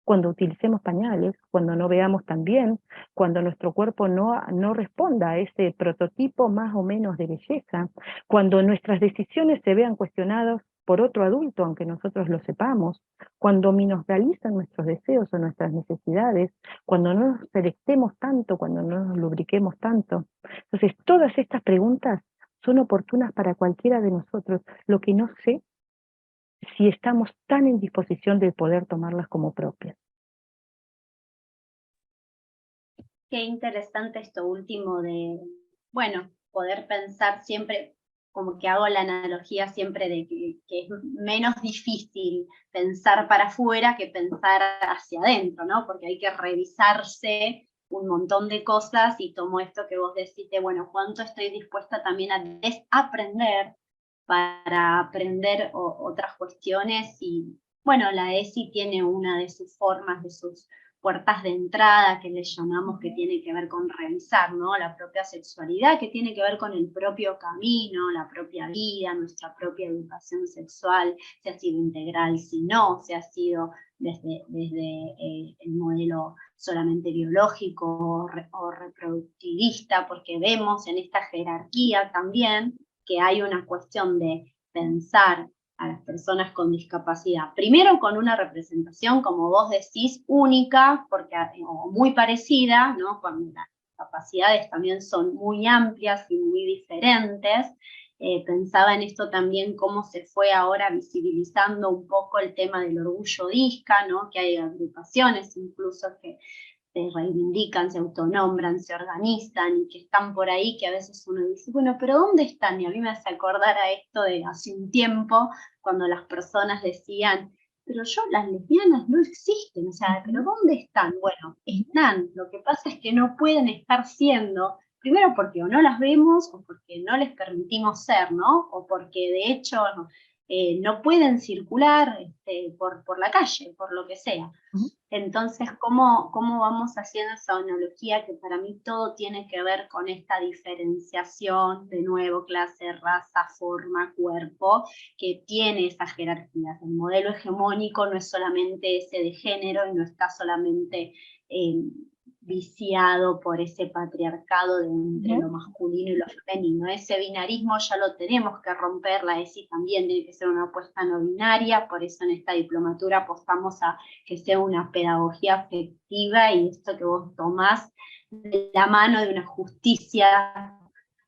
Cuando utilicemos pañales, cuando no veamos tan bien, cuando nuestro cuerpo no responda a ese prototipo más o menos de belleza, cuando nuestras decisiones se vean cuestionadas por otro adulto, aunque nosotros lo sepamos, cuando menosprecian nuestros deseos o nuestras necesidades, cuando no nos selectemos tanto, cuando no nos lubriquemos tanto. Entonces, todas estas preguntas son oportunas para cualquiera de nosotros. Lo que no sé si estamos tan en disposición de poder tomarlas como propias. Qué interesante esto último de, bueno, poder pensar siempre como que hago la analogía siempre de que es menos difícil pensar para afuera que pensar hacia adentro, ¿no? Porque hay que revisarse un montón de cosas, y tomo esto que vos decís de, bueno, cuánto estoy dispuesta también a desaprender para aprender otras cuestiones. Y bueno, la ESI tiene una de sus formas, de sus puertas de entrada, que le llamamos, que tiene que ver con revisar, ¿no? La propia sexualidad, que tiene que ver con el propio camino, la propia vida, nuestra propia educación sexual, si ha sido integral, si no, si ha sido desde el modelo solamente biológico o reproductivista, porque vemos en esta jerarquía también que hay una cuestión de pensar a las personas con discapacidad, primero con una representación, como vos decís, única, porque, o muy parecida, ¿no? Cuando las capacidades también son muy amplias y muy diferentes. Pensaba en esto también, cómo se fue ahora visibilizando un poco el tema del orgullo disca, ¿no? Que hay agrupaciones incluso que se reivindican, se autonombran, se organizan, y que están por ahí, que a veces uno dice, bueno, pero ¿dónde están? Y a mí me hace acordar a esto de hace un tiempo, cuando las personas decían, pero las lesbianas no existen, o sea, ¿pero dónde están? Bueno, están, lo que pasa es que no pueden estar siendo, primero porque o no las vemos, o porque no les permitimos ser, ¿no? O porque de hecho no pueden circular por la calle, por lo que sea. Entonces, ¿cómo vamos haciendo esa analogía? Que para mí todo tiene que ver con esta diferenciación, de nuevo, clase, raza, forma, cuerpo, que tiene esas jerarquías. El modelo hegemónico no es solamente ese de género, y no está solamente viciado por ese patriarcado entre lo masculino y lo femenino. Ese binarismo ya lo tenemos que romper, la ESI también tiene que ser una apuesta no binaria, por eso en esta diplomatura apostamos a que sea una pedagogía afectiva, y esto que vos tomás de la mano de una justicia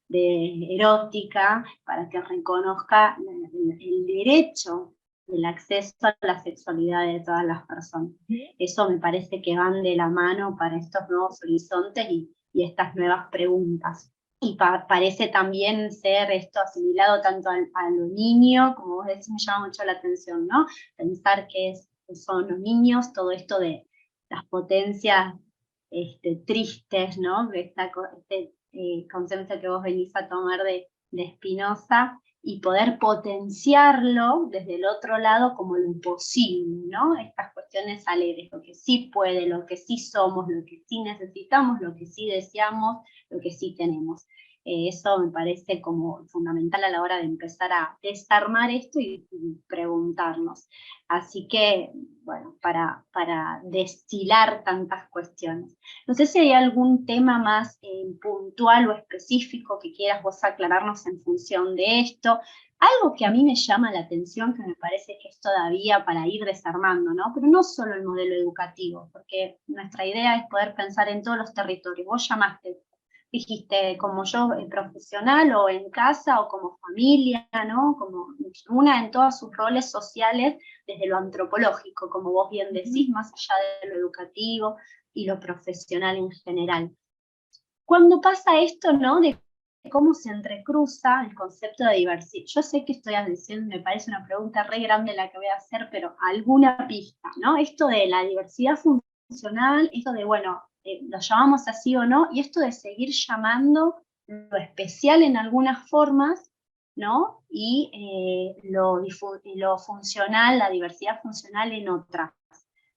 erótica, para que reconozca el derecho del acceso a la sexualidad de todas las personas. Eso me parece que van de la mano para estos nuevos horizontes y estas nuevas preguntas. Y parece también ser esto asimilado tanto a lo niño, como vos decís, me llama mucho la atención, ¿no? Pensar que son los niños, todo esto de las potencias tristes, ¿no? Este concepto que vos venís a tomar de Spinoza, y poder potenciarlo desde el otro lado como lo imposible, ¿no? Estas cuestiones alegres, lo que sí puede, lo que sí somos, lo que sí necesitamos, lo que sí deseamos, lo que sí tenemos. Eso me parece como fundamental a la hora de empezar a desarmar esto y preguntarnos. Así que, bueno, para destilar tantas cuestiones. No sé si hay algún tema más puntual o específico que quieras vos aclararnos en función de esto. Algo que a mí me llama la atención, que me parece que es todavía para ir desarmando, ¿no? Pero no solo el modelo educativo, porque nuestra idea es poder pensar en todos los territorios. Vos dijiste, como yo profesional, o en casa, o como familia, ¿no? Como una en todos sus roles sociales, desde lo antropológico, como vos bien decís, más allá de lo educativo y lo profesional en general. Cuando pasa esto, ¿no? De cómo se entrecruza el concepto de diversidad. Yo sé que estoy diciendo, me parece una pregunta re grande la que voy a hacer, pero alguna pista, ¿no? Esto de la diversidad funcional, esto de, bueno, lo llamamos así o no, y esto de seguir llamando lo especial en algunas formas, ¿no? Y lo funcional, la diversidad funcional en otras.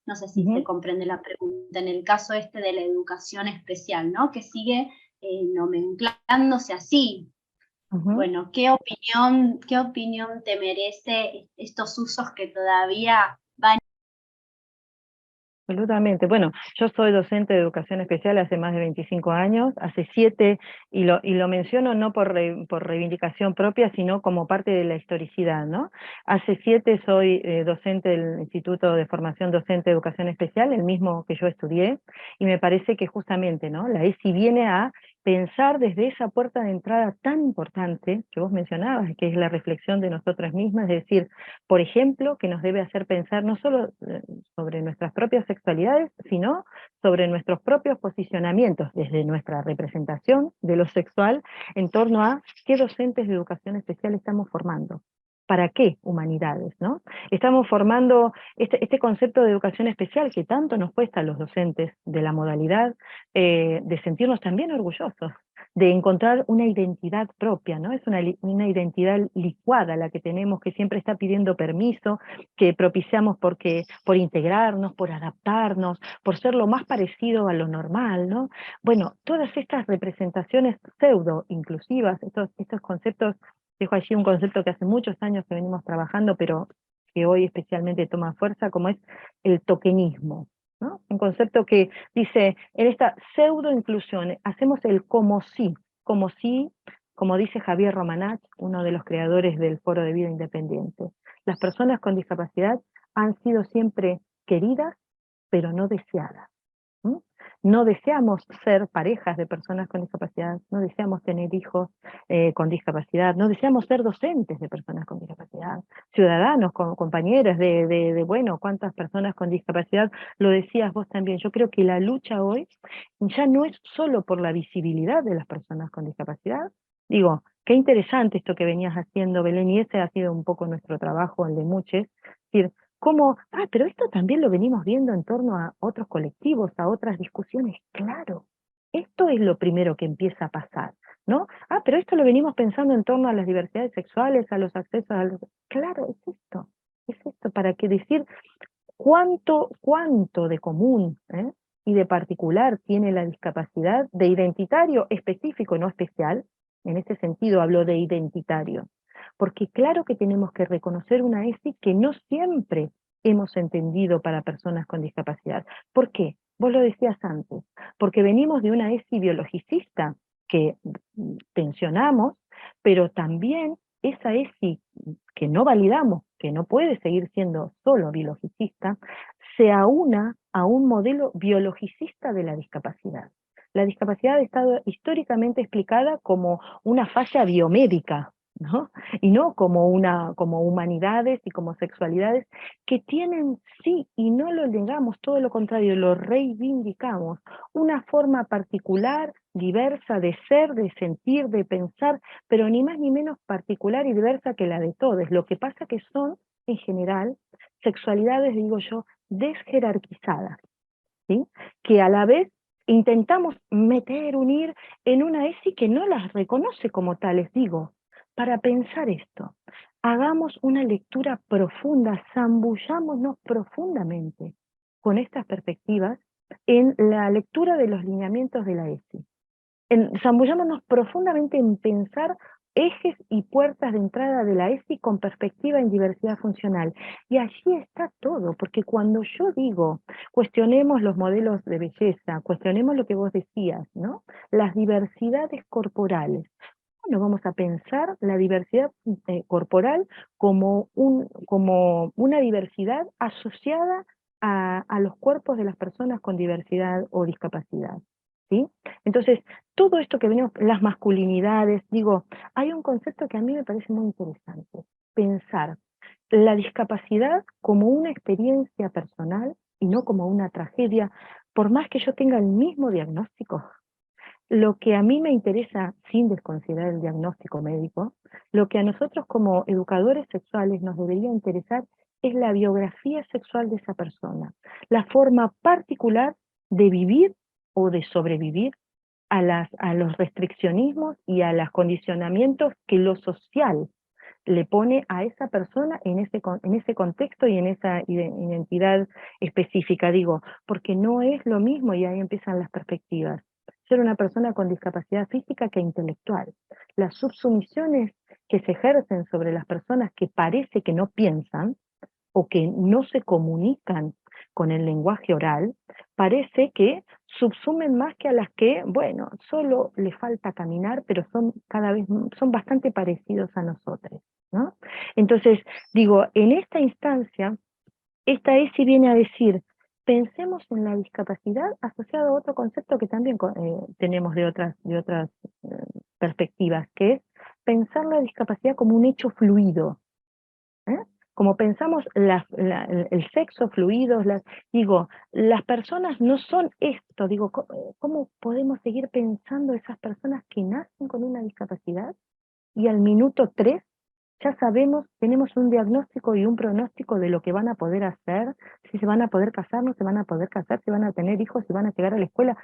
No sé si se comprende la pregunta. En el caso de la educación especial, ¿no? Que sigue nomenclándose así. Bueno, ¿qué opinión te merece estos usos que todavía van? Absolutamente. Bueno, yo soy docente de educación especial hace más de 25 años, hace 7, y lo menciono no por reivindicación propia, sino como parte de la historicidad, ¿no? Hace 7 soy docente del Instituto de Formación Docente de Educación Especial, el mismo que yo estudié, y me parece que justamente, ¿no? La ESI viene a pensar desde esa puerta de entrada tan importante que vos mencionabas, que es la reflexión de nosotras mismas, es decir, por ejemplo, que nos debe hacer pensar no solo sobre nuestras propias sexualidades, sino sobre nuestros propios posicionamientos desde nuestra representación de lo sexual en torno a qué docentes de educación especial estamos formando. ¿Para qué humanidades, no? Estamos formando este concepto de educación especial que tanto nos cuesta a los docentes de la modalidad, de sentirnos también orgullosos, de encontrar una identidad propia, ¿no? Es una identidad licuada la que tenemos, que siempre está pidiendo permiso, que propiciamos por integrarnos, por adaptarnos, por ser lo más parecido a lo normal, ¿no? Bueno, todas estas representaciones pseudo-inclusivas, estos conceptos, dejo allí un concepto que hace muchos años que venimos trabajando, pero que hoy especialmente toma fuerza, como es el tokenismo, ¿no? Un concepto que dice, en esta pseudo-inclusión, hacemos el como si, como dice Javier Romanach, uno de los creadores del Foro de Vida Independiente. Las personas con discapacidad han sido siempre queridas, pero no deseadas. ¿Mm? No deseamos ser parejas de personas con discapacidad, no deseamos tener hijos con discapacidad, no deseamos ser docentes de personas con discapacidad, ciudadanos, compañeros bueno, cuántas personas con discapacidad, lo decías vos también. Yo creo que la lucha hoy ya no es solo por la visibilidad de las personas con discapacidad. Digo, qué interesante esto que venías haciendo, Belén, y ese ha sido un poco nuestro trabajo, el de muchos, es decir, como, pero esto también lo venimos viendo en torno a otros colectivos, a otras discusiones. Claro, esto es lo primero que empieza a pasar, ¿no? Pero esto lo venimos pensando en torno a las diversidades sexuales, a los accesos a los... Claro, es esto, para que decir cuánto de común, y de particular tiene la discapacidad, de identitario específico, no especial. En ese sentido hablo de identitario, porque claro que tenemos que reconocer una ESI que no siempre hemos entendido para personas con discapacidad. ¿Por qué? Vos lo decías antes, porque venimos de una ESI biologicista que tensionamos, pero también esa ESI que no validamos, que no puede seguir siendo solo biologicista, se aúna a un modelo biologicista de la discapacidad. La discapacidad ha estado históricamente explicada como una falla biomédica, ¿no? Y no como humanidades y como sexualidades que tienen, sí, y no lo negamos, todo lo contrario, lo reivindicamos, una forma particular, diversa de ser, de sentir, de pensar, pero ni más ni menos particular y diversa que la de todos. Lo que pasa que son, en general, sexualidades, digo yo, desjerarquizadas, ¿sí? Que a la vez intentamos unir en una ESI que no las reconoce como tales. Digo, para pensar esto, hagamos una lectura profunda, zambullámonos profundamente con estas perspectivas en la lectura de los lineamientos de la ESI. Zambullámonos profundamente en pensar ejes y puertas de entrada de la ESI con perspectiva en diversidad funcional. Y allí está todo, porque cuando yo digo, cuestionemos los modelos de belleza, cuestionemos lo que vos decías, ¿no? Las diversidades corporales. Bueno, vamos a pensar la diversidad corporal como una diversidad asociada a los cuerpos de las personas con diversidad o discapacidad, ¿sí? Entonces, todo esto que venimos, las masculinidades, digo, hay un concepto que a mí me parece muy interesante, pensar la discapacidad como una experiencia personal y no como una tragedia, por más que yo tenga el mismo diagnóstico. Lo que a mí me interesa, sin desconsiderar el diagnóstico médico, lo que a nosotros como educadores sexuales nos debería interesar es la biografía sexual de esa persona, la forma particular de vivir o de sobrevivir a los restriccionismos y a los condicionamientos que lo social le pone a esa persona en ese contexto y en esa identidad específica, digo, porque no es lo mismo, y ahí empiezan las perspectivas, ser una persona con discapacidad física que intelectual. Las subsumisiones que se ejercen sobre las personas que parece que no piensan, o que no se comunican con el lenguaje oral, parece que subsumen más que a las que, bueno, solo les falta caminar, pero son bastante parecidos a nosotros, ¿no? Entonces, digo, en esta instancia, esta ESI viene a decir, pensemos en la discapacidad asociado a otro concepto que también tenemos de otras perspectivas, que es pensar la discapacidad como un hecho fluido. ¿Eh? Como pensamos el sexo fluido, digo, las personas no son esto, digo, ¿cómo podemos seguir pensando esas personas que nacen con una discapacidad y al minuto 3 ya sabemos, tenemos un diagnóstico y un pronóstico de lo que van a poder hacer, si se van a poder casar, no se van a poder casar, si van a tener hijos, si van a llegar a la escuela,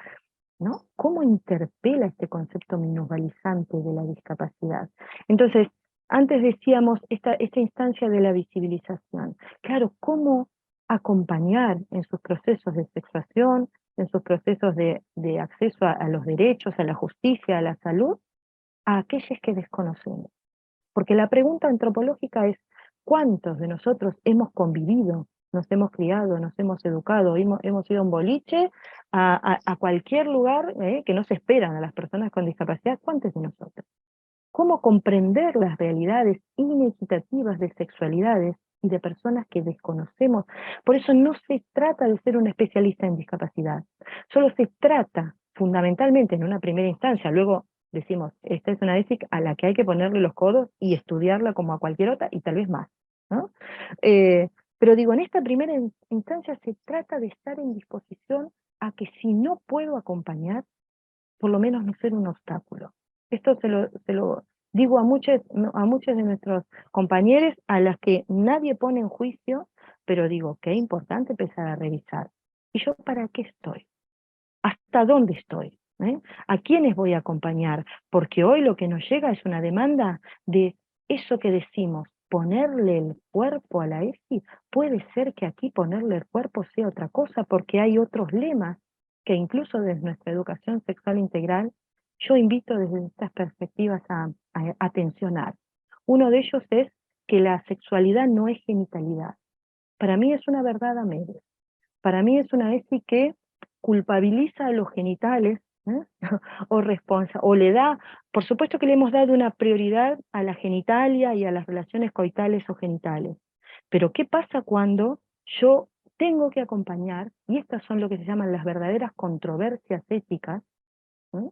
¿no? ¿Cómo interpela este concepto minusvalizante de la discapacidad? Entonces, antes decíamos esta instancia de la visibilización. Claro, ¿cómo acompañar en sus procesos de sexuación, en sus procesos de acceso a los derechos, a la justicia, a la salud, a aquellos que desconocemos? Porque la pregunta antropológica es, ¿cuántos de nosotros hemos convivido, nos hemos criado, nos hemos educado, hemos ido a un boliche, a cualquier lugar que no se esperan a las personas con discapacidad? ¿Cuántos de nosotros? ¿Cómo comprender las realidades inequitativas de sexualidades y de personas que desconocemos? Por eso no se trata de ser un especialista en discapacidad, solo se trata fundamentalmente en una primera instancia, luego decimos, esta es una ESIC a la que hay que ponerle los codos y estudiarla como a cualquier otra y tal vez más, ¿no? Pero digo, en esta primera instancia se trata de estar en disposición a que si no puedo acompañar, por lo menos no ser un obstáculo. Esto se lo digo a muchos de nuestros compañeros a las que nadie pone en juicio, pero digo, qué importante empezar a revisar. ¿Y yo para qué estoy? ¿Hasta dónde estoy? ¿A quiénes voy a acompañar? Porque hoy lo que nos llega es una demanda de eso que decimos, ponerle el cuerpo a la ESI. Puede ser que aquí ponerle el cuerpo sea otra cosa, porque hay otros lemas que incluso desde nuestra educación sexual integral, yo invito desde estas perspectivas a tensionar. Uno de ellos es que la sexualidad no es genitalidad. Para mí es una verdad a medias. Para mí es una ESI que culpabiliza a los genitales, ¿eh? o le da, por supuesto que le hemos dado una prioridad a la genitalia y a las relaciones coitales o genitales. Pero ¿qué pasa cuando yo tengo que acompañar, y estas son lo que se llaman las verdaderas controversias éticas, ¿eh?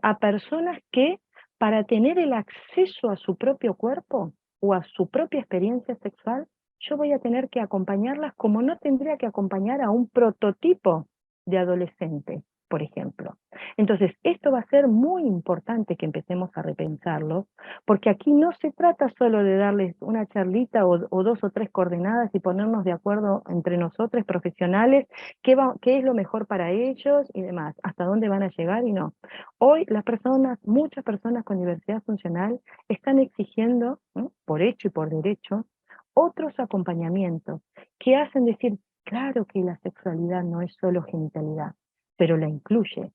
A personas que para tener el acceso a su propio cuerpo o a su propia experiencia sexual, yo voy a tener que acompañarlas como no tendría que acompañar a un prototipo de adolescente, por ejemplo. Entonces, esto va a ser muy importante que empecemos a repensarlo, porque aquí no se trata solo de darles una charlita o 2 o 3 coordenadas y ponernos de acuerdo entre nosotros profesionales qué es lo mejor para ellos y demás, hasta dónde van a llegar y no. Hoy las personas, muchas personas con diversidad funcional están exigiendo, ¿no?, por hecho y por derecho, otros acompañamientos que hacen decir, claro que la sexualidad no es solo genitalidad, pero la incluye.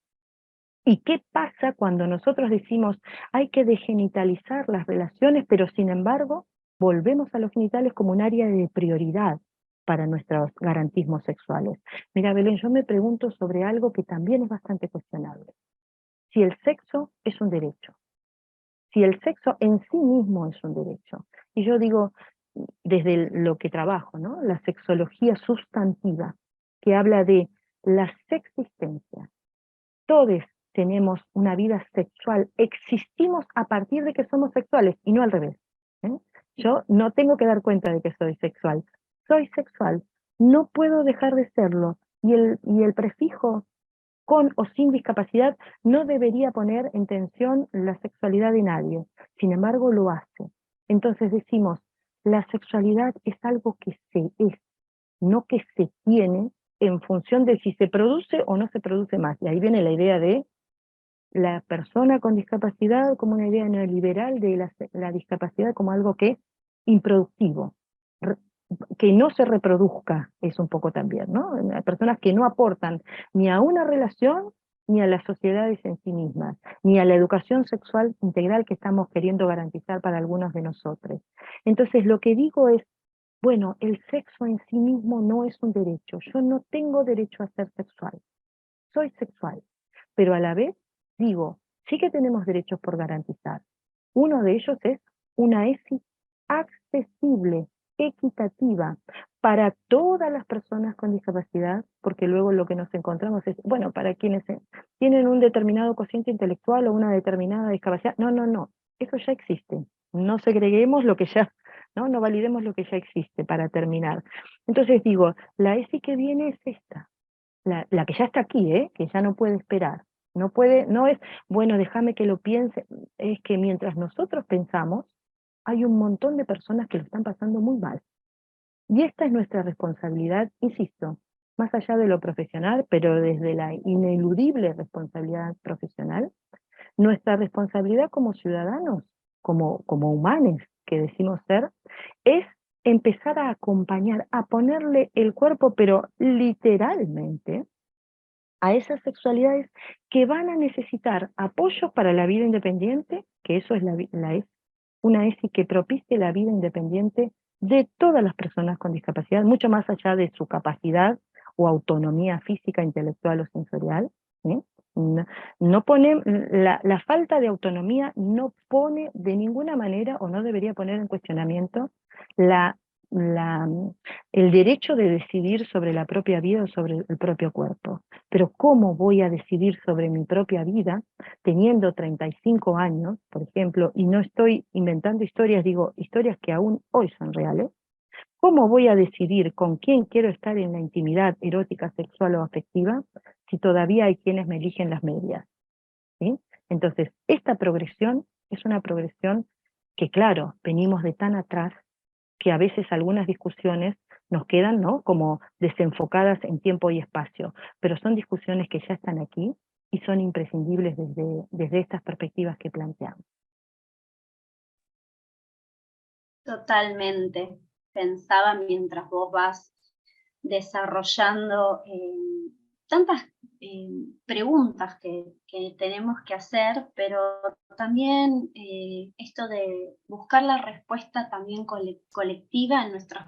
¿Y qué pasa cuando nosotros decimos hay que degenitalizar las relaciones, pero sin embargo volvemos a los genitales como un área de prioridad para nuestros garantismos sexuales? Mira, Belén, yo me pregunto sobre algo que también es bastante cuestionable. Si el sexo es un derecho, si el sexo en sí mismo es un derecho. Y yo digo, desde lo que trabajo, ¿no?, la sexología sustantiva, que habla de la sexistencia. Todos tenemos una vida sexual, existimos a partir de que somos sexuales y no al revés. ¿eh? Yo no tengo que dar cuenta de que soy sexual, no puedo dejar de serlo, y el prefijo con o sin discapacidad no debería poner en tensión la sexualidad de nadie, sin embargo lo hace. Entonces decimos, la sexualidad es algo que se es, no que se tiene en función de si se produce o no se produce más. Y ahí viene la idea de la persona con discapacidad como una idea neoliberal de la discapacidad como algo que es improductivo, que no se reproduzca, es un poco también, ¿no? Personas que no aportan ni a una relación ni a las sociedades en sí mismas, ni a la educación sexual integral que estamos queriendo garantizar para algunos de nosotros. Entonces lo que digo es, bueno, el sexo en sí mismo no es un derecho, yo no tengo derecho a ser sexual, soy sexual, pero a la vez digo, sí que tenemos derechos por garantizar. Uno de ellos es una ESI accesible, equitativa, para todas las personas con discapacidad, porque luego lo que nos encontramos es, bueno, para quienes tienen un determinado cociente intelectual o una determinada discapacidad, no, no, no, eso ya existe, no segreguemos lo que ya, no validemos lo que ya existe para terminar. Entonces digo, la ESI que viene es esta, la que ya está aquí, que ya no puede esperar, no puede, no es, bueno, déjame que lo piense, es que mientras nosotros pensamos, hay un montón de personas que lo están pasando muy mal. Y esta es nuestra responsabilidad, insisto, más allá de lo profesional, pero desde la ineludible responsabilidad profesional, nuestra responsabilidad como ciudadanos, como humanos que decimos ser, es empezar a acompañar, a ponerle el cuerpo, pero literalmente, a esas sexualidades que van a necesitar apoyo para la vida independiente, que eso es una ESI que propicie la vida independiente de todas las personas con discapacidad, mucho más allá de su capacidad o autonomía física, intelectual o sensorial. ¿Sí? No pone, la falta de autonomía no pone de ninguna manera o no debería poner en cuestionamiento la, la, el derecho de decidir sobre la propia vida o sobre el propio cuerpo. Pero ¿cómo voy a decidir sobre mi propia vida teniendo 35 años, por ejemplo, y no estoy inventando historias, digo, historias que aún hoy son reales? ¿Cómo voy a decidir con quién quiero estar en la intimidad erótica, sexual o afectiva si todavía hay quienes me eligen las medias? ¿Sí? Entonces, esta progresión es una progresión que, claro, venimos de tan atrás que a veces algunas discusiones nos quedan, ¿no?, como desenfocadas en tiempo y espacio, pero son discusiones que ya están aquí y son imprescindibles desde estas perspectivas que planteamos. Totalmente. Pensaba mientras vos vas desarrollando tantas preguntas que tenemos que hacer, pero también esto de buscar la respuesta también colectiva en nuestros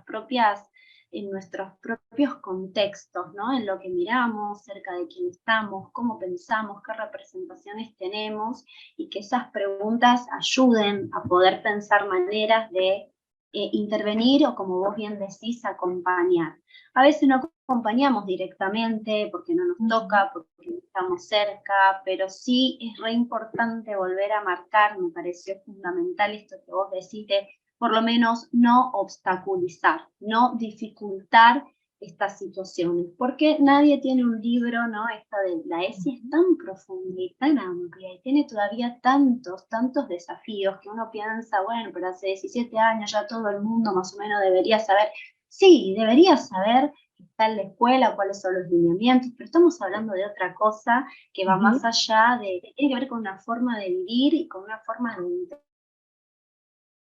propios contextos, ¿no? En lo que miramos, cerca de quién estamos, cómo pensamos, qué representaciones tenemos, y que esas preguntas ayuden a poder pensar maneras de intervenir o, como vos bien decís, acompañar. A veces no acompañamos directamente porque no nos toca, porque no estamos cerca, pero sí es re importante volver a marcar, me pareció fundamental esto que vos decís, de por lo menos no obstaculizar, no dificultar estas situaciones, porque nadie tiene un libro, ¿no? Esta de la ESI es tan profunda y tan amplia y tiene todavía tantos desafíos que uno piensa, bueno, pero hace 17 años ya todo el mundo más o menos debería saber. Sí, debería saber que está en la escuela, cuáles son los lineamientos, pero estamos hablando de otra cosa que va más allá tiene que ver con una forma de vivir y con una forma de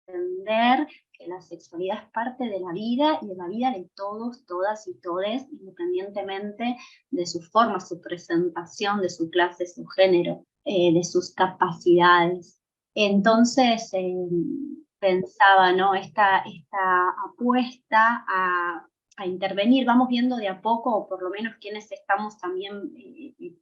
entender que la sexualidad es parte de la vida y de la vida de todos, todas y todes, independientemente de su forma, su presentación, de su clase, su género, de sus capacidades. Entonces, pensaba, ¿no? Esta apuesta a intervenir, vamos viendo de a poco, o por lo menos quienes estamos también,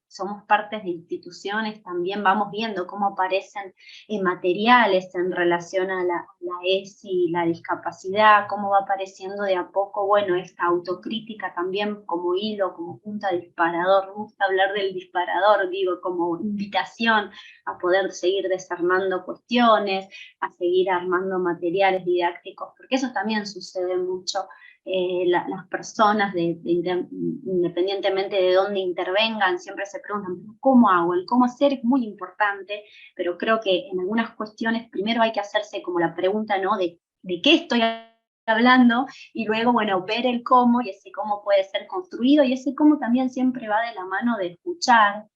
somos partes de instituciones, también vamos viendo cómo aparecen materiales en relación a la ESI, la discapacidad, cómo va apareciendo de a poco, bueno, esta autocrítica también como hilo, como punta disparador. Me gusta hablar del disparador, digo, como invitación a poder seguir desarmando cuestiones, a seguir armando materiales didácticos, porque eso también sucede mucho. Las personas, independientemente de dónde intervengan, siempre se preguntan, ¿cómo hago? El cómo hacer es muy importante, pero creo que en algunas cuestiones primero hay que hacerse como la pregunta, ¿no? De qué estoy hablando, y luego, bueno, ver el cómo, y ese cómo puede ser construido, y ese cómo también siempre va de la mano de escuchar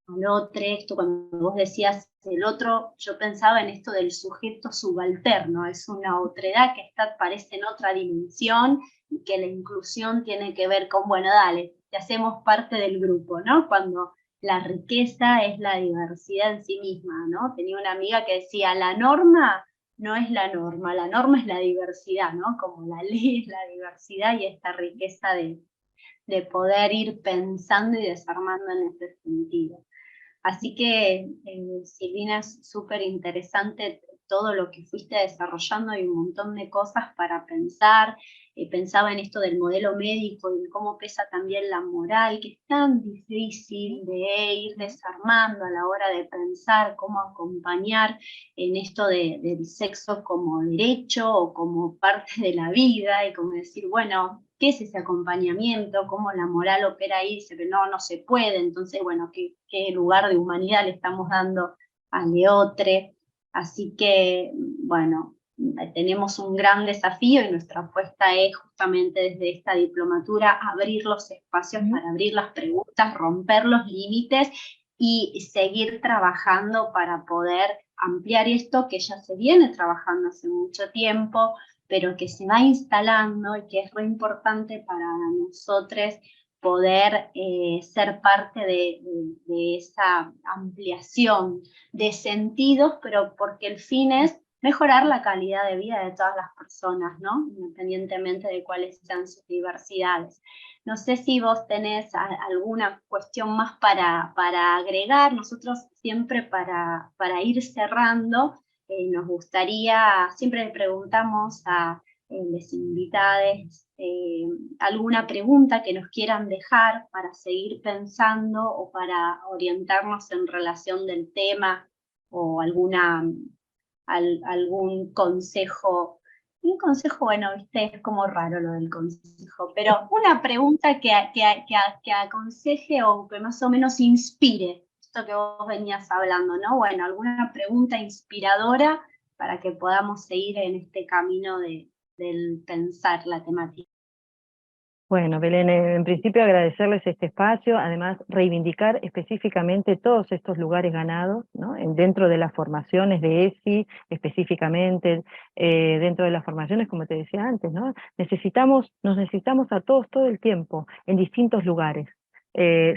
al otro. Esto cuando vos decías el otro, yo pensaba en esto del sujeto subalterno, es una otredad que aparece en otra dimensión, y que la inclusión tiene que ver con, bueno, dale, te hacemos parte del grupo, ¿no? Cuando la riqueza es la diversidad en sí misma, ¿no? Tenía una amiga que decía, la norma no es la norma es la diversidad, ¿no? Como la ley es la diversidad y esta riqueza de poder ir pensando y desarmando en ese sentido. Así que, Silvina, es súper interesante todo lo que fuiste desarrollando, y un montón de cosas para pensar. pensaba en esto del modelo médico y de cómo pesa también la moral, que es tan difícil de ir desarmando a la hora de pensar cómo acompañar en esto del sexo como derecho o como parte de la vida, y como decir, bueno, ¿qué es ese acompañamiento? ¿Cómo la moral opera ahí? Dice que no se puede, entonces, bueno, ¿qué lugar de humanidad le estamos dando al leotre? Así que, bueno, tenemos un gran desafío y nuestra apuesta es justamente desde esta diplomatura abrir los espacios para abrir las preguntas, romper los límites y seguir trabajando para poder ampliar esto que ya se viene trabajando hace mucho tiempo, pero que se va instalando y que es muy importante para nosotros poder ser parte de esa ampliación de sentidos, pero porque el fin es mejorar la calidad de vida de todas las personas, ¿no? Independientemente de cuáles sean sus diversidades. No sé si vos tenés alguna cuestión más para agregar. Nosotros siempre para ir cerrando, nos gustaría, siempre le preguntamos a los invitados alguna pregunta que nos quieran dejar para seguir pensando o para orientarnos en relación del tema, o algún consejo. Un consejo, bueno, viste, es como raro lo del consejo, pero una pregunta que aconseje o que más o menos inspire esto que vos venías hablando, ¿no? Bueno, alguna pregunta inspiradora para que podamos seguir en este camino del pensar la temática. Bueno, Belén, en principio agradecerles este espacio, además reivindicar específicamente todos estos lugares ganados, ¿no? Dentro de las formaciones de ESI, específicamente, dentro de las formaciones, como te decía antes, ¿no? Nos necesitamos a todos todo el tiempo, en distintos lugares.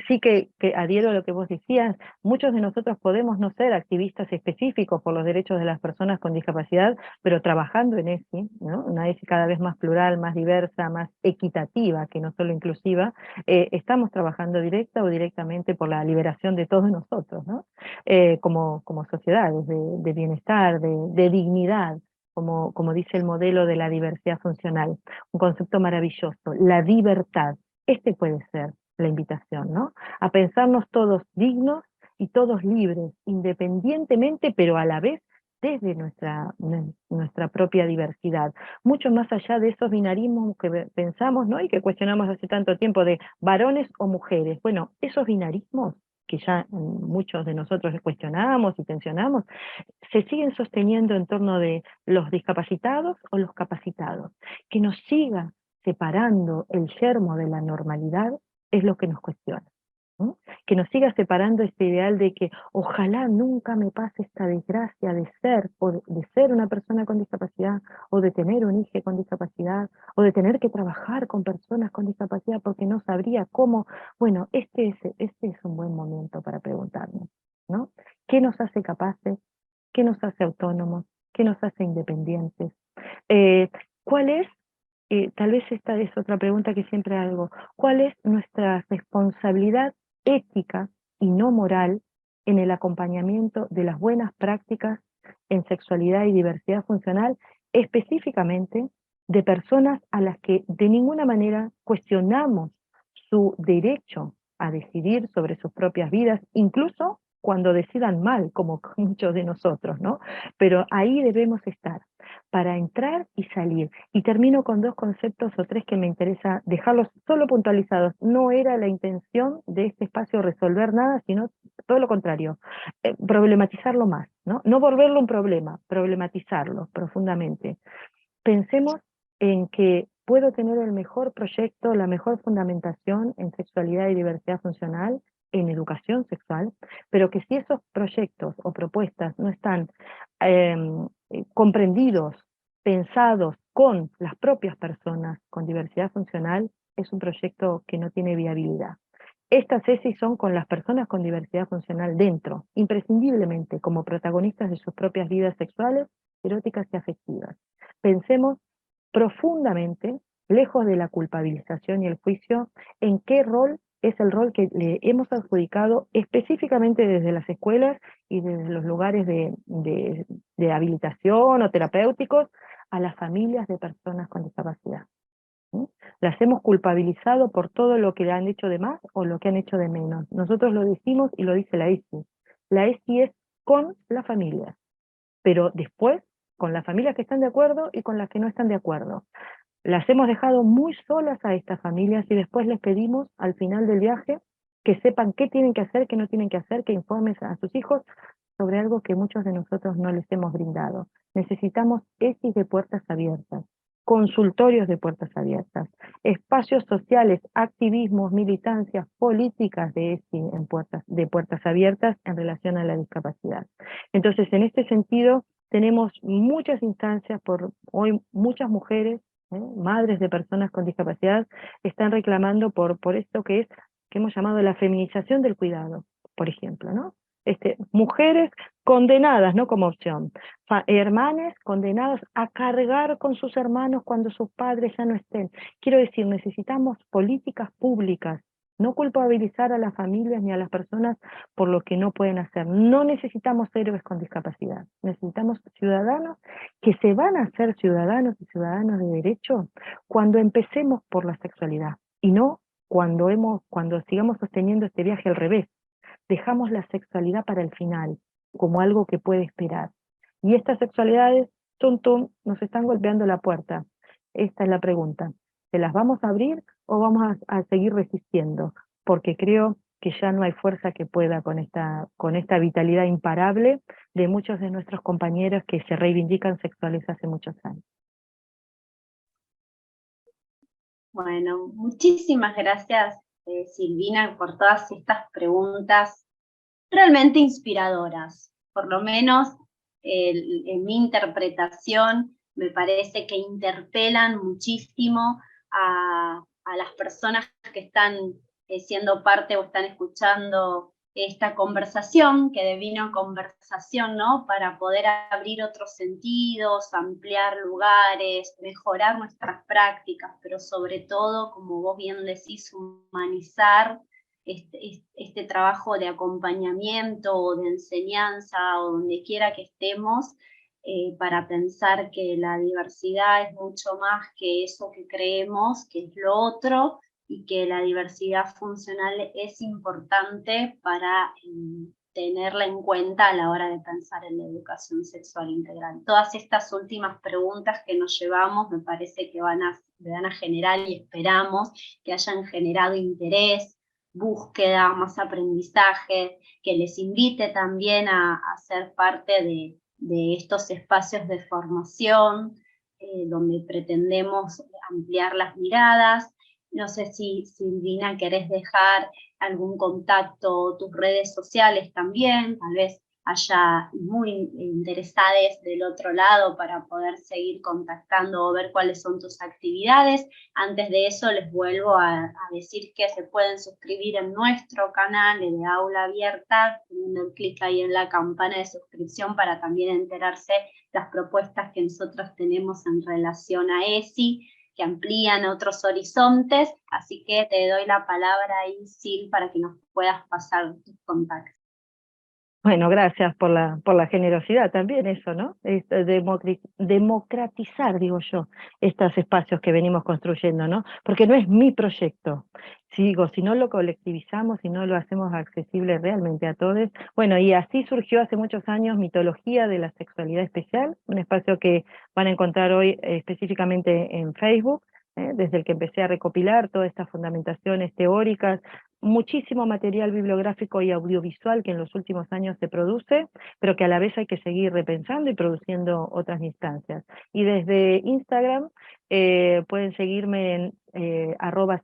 Sí que adhiero a lo que vos decías, muchos de nosotros podemos no ser activistas específicos por los derechos de las personas con discapacidad, pero trabajando en ESI, ¿no? Una ESI cada vez más plural, más diversa, más equitativa, que no solo inclusiva, estamos trabajando directa o directamente por la liberación de todos nosotros, ¿no? Como sociedades de bienestar, de dignidad, como dice el modelo de la diversidad funcional, un concepto maravilloso, la libertad. Este puede ser la invitación, ¿no? A pensarnos todos dignos y todos libres, independientemente, pero a la vez desde nuestra propia diversidad, mucho más allá de esos binarismos que pensamos, ¿no? Y que cuestionamos hace tanto tiempo de varones o mujeres. Bueno, esos binarismos que ya muchos de nosotros cuestionamos y tensionamos, se siguen sosteniendo en torno de los discapacitados o los capacitados. Que nos siga separando el yermo de la normalidad es lo que nos cuestiona, ¿no? Que nos siga separando este ideal de que ojalá nunca me pase esta desgracia de ser, de ser una persona con discapacidad, o de tener un hijo con discapacidad, o de tener que trabajar con personas con discapacidad porque no sabría cómo. Bueno, este es un buen momento para preguntarnos, ¿no? ¿Qué nos hace capaces? ¿Qué nos hace autónomos? ¿Qué nos hace independientes? Eh, ¿Cuál es, tal vez esta es otra pregunta que siempre hago, cuál es nuestra responsabilidad ética y no moral en el acompañamiento de las buenas prácticas en sexualidad y diversidad funcional, específicamente de personas a las que de ninguna manera cuestionamos su derecho a decidir sobre sus propias vidas, incluso cuando decidan mal, como muchos de nosotros, ¿no? Pero ahí debemos estar, para entrar y salir. Y termino con dos conceptos o tres que me interesa dejarlos solo puntualizados. No era la intención de este espacio resolver nada, sino todo lo contrario, problematizarlo más, ¿no? No volverlo un problema, problematizarlo profundamente. Pensemos en que puedo tener el mejor proyecto, la mejor fundamentación en sexualidad y diversidad funcional, en educación sexual, pero que si esos proyectos o propuestas no están comprendidos, pensados con las propias personas con diversidad funcional, es un proyecto que no tiene viabilidad. Estas tesis son con las personas con diversidad funcional dentro, imprescindiblemente como protagonistas de sus propias vidas sexuales, eróticas y afectivas. Pensemos profundamente, lejos de la culpabilización y el juicio, en qué rol es el rol que le hemos adjudicado específicamente desde las escuelas y desde los lugares de habilitación o terapéuticos a las familias de personas con discapacidad. ¿sí? Las hemos culpabilizado por todo lo que han hecho de más o lo que han hecho de menos. Nosotros lo decimos y lo dice la ESI. La ESI es con la familia, pero después con las familias que están de acuerdo y con las que no están de acuerdo. Las hemos dejado muy solas a estas familias y después les pedimos al final del viaje que sepan qué tienen que hacer, qué no tienen que hacer, que informen a sus hijos sobre algo que muchos de nosotros no les hemos brindado. Necesitamos ESIs de puertas abiertas, consultorios de puertas abiertas, espacios sociales, activismos, militancias, políticas de ESI de puertas abiertas en relación a la discapacidad. Entonces, en este sentido, tenemos muchas instancias, por hoy muchas mujeres, madres de personas con discapacidad, están reclamando por esto que hemos llamado la feminización del cuidado, por ejemplo, ¿no? Mujeres condenadas, no como opción, hermanas condenadas a cargar con sus hermanos cuando sus padres ya no estén. Quiero decir, necesitamos políticas públicas, no culpabilizar a las familias ni a las personas por lo que no pueden hacer. No necesitamos héroes con discapacidad, necesitamos ciudadanos que se van a hacer ciudadanos y ciudadanas de derecho cuando empecemos por la sexualidad y no cuando sigamos sosteniendo este viaje al revés. Dejamos la sexualidad para el final, como algo que puede esperar. Y estas sexualidades, nos están golpeando la puerta. Esta es la pregunta. ¿Se las vamos a abrir o vamos a seguir resistiendo? Porque creo que ya no hay fuerza que pueda con esta vitalidad imparable de muchos de nuestros compañeros que se reivindican sexuales hace muchos años. Bueno, muchísimas gracias, Silvina, por todas estas preguntas realmente inspiradoras. Por lo menos en mi interpretación me parece que interpelan muchísimo a las personas que están siendo parte o están escuchando esta conversación, que devino conversación, ¿no? Para poder abrir otros sentidos, ampliar lugares, mejorar nuestras prácticas, pero sobre todo, como vos bien decís, humanizar este trabajo de acompañamiento o de enseñanza o donde quiera que estemos, para pensar que la diversidad es mucho más que eso que creemos, que es lo otro, y que la diversidad funcional es importante para tenerla en cuenta a la hora de pensar en la educación sexual integral. Todas estas últimas preguntas que nos llevamos me parece que van a generar, y esperamos que hayan generado interés, búsqueda, más aprendizaje, que les invite también a ser parte de estos espacios de formación, donde pretendemos ampliar las miradas. No sé si, Silvina, querés dejar algún contacto, tus redes sociales también, tal vez haya muy interesados del otro lado para poder seguir contactando o ver cuáles son tus actividades. Antes de eso les vuelvo a decir que se pueden suscribir en nuestro canal de Aula Abierta, teniendo clic ahí en la campana de suscripción para también enterarse las propuestas que nosotros tenemos en relación a ESI, que amplían otros horizontes, así que te doy la palabra ahí, Sil, para que nos puedas pasar tus contactos. Bueno, gracias por la generosidad también, eso, ¿no? Democratizar, digo yo, estos espacios que venimos construyendo, ¿no? Porque no es mi proyecto. Si no lo colectivizamos, si no lo hacemos accesible realmente a todos. Bueno, y así surgió hace muchos años Mitología de la Sexualidad Especial, un espacio que van a encontrar hoy específicamente en Facebook, desde el que empecé a recopilar todas estas fundamentaciones teóricas, muchísimo material bibliográfico y audiovisual que en los últimos años se produce, pero que a la vez hay que seguir repensando y produciendo otras instancias. Y desde Instagram pueden seguirme en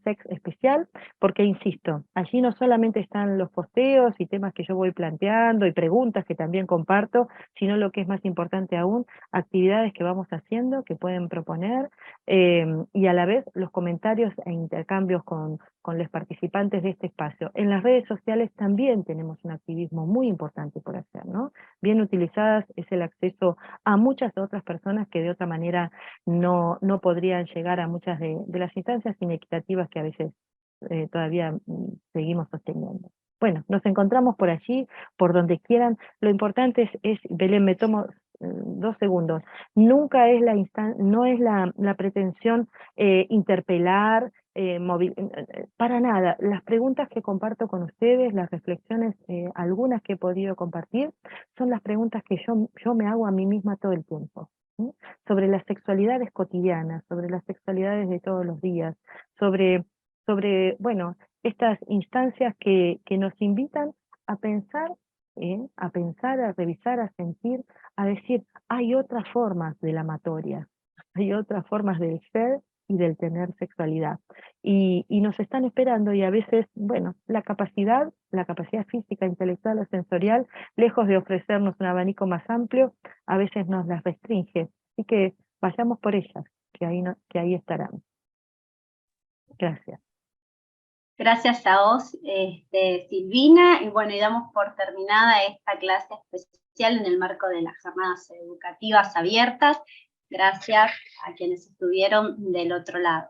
@sexespecial, porque insisto, allí no solamente están los posteos y temas que yo voy planteando y preguntas que también comparto, sino lo que es más importante aún, actividades que vamos haciendo, que pueden proponer, y a la vez los comentarios e intercambios con los participantes de este espacio. En las redes sociales también tenemos un activismo muy importante por hacer, ¿no? Bien utilizadas es el acceso a muchas otras personas que de otra manera no podrían llegar a muchas de las instancias inequitativas que a veces todavía seguimos sosteniendo. Bueno, nos encontramos por allí, por donde quieran. Lo importante es Belén, me tomo 2 segundos. Nunca es no es la pretensión interpelar, para nada. Las preguntas que comparto con ustedes, las reflexiones, algunas que he podido compartir, son las preguntas que yo me hago a mí misma todo el tiempo. ¿Sí? Sobre las sexualidades cotidianas, sobre las sexualidades de todos los días, sobre bueno, estas instancias que nos invitan a pensar, a revisar, a sentir, a decir, hay otras formas de la amatoria, hay otras formas del ser y del tener sexualidad. Y nos están esperando, y a veces, bueno, la capacidad física, intelectual o sensorial, lejos de ofrecernos un abanico más amplio, a veces nos las restringe. Así que vayamos por ellas, que ahí estarán. Gracias. Gracias a vos, Silvina, y bueno, y damos por terminada esta clase especial en el marco de las jornadas educativas abiertas. Gracias a quienes estuvieron del otro lado.